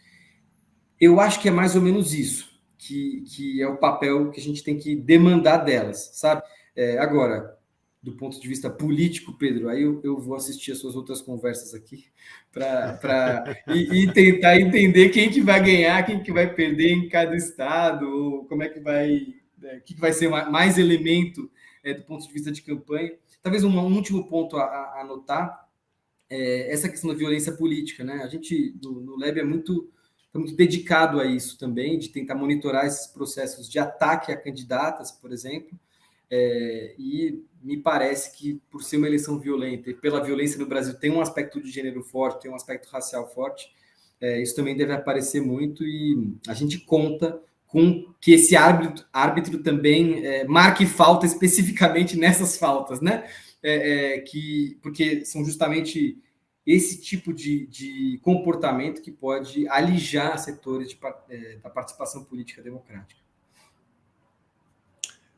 Eu acho que é mais ou menos isso, que é o papel que a gente tem que demandar delas, sabe? Agora, do ponto de vista político, Pedro, aí eu vou assistir as suas outras conversas aqui e tentar entender quem que vai ganhar, quem que vai perder em cada estado, ou como é que vai, o que vai ser mais elemento do ponto de vista de campanha. Talvez um último ponto a anotar essa questão da violência política, né? A gente, no Leb, está muito dedicado a isso também, de tentar monitorar esses processos de ataque a candidatas, por exemplo, e me parece que, por ser uma eleição violenta e pela violência no Brasil, tem um aspecto de gênero forte, tem um aspecto racial forte, isso também deve aparecer muito, e a gente conta com que esse árbitro também marque falta especificamente nessas faltas, né? Porque são justamente esse tipo de comportamento que pode alijar setores da participação política democrática.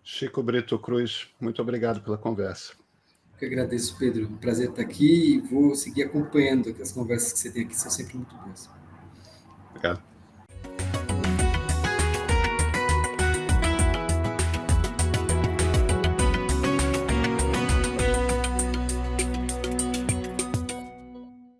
Chico Brito Cruz, muito obrigado pela conversa. Eu que agradeço, Pedro. Um prazer estar aqui e vou seguir acompanhando as conversas que você tem aqui, são sempre muito boas. Obrigado.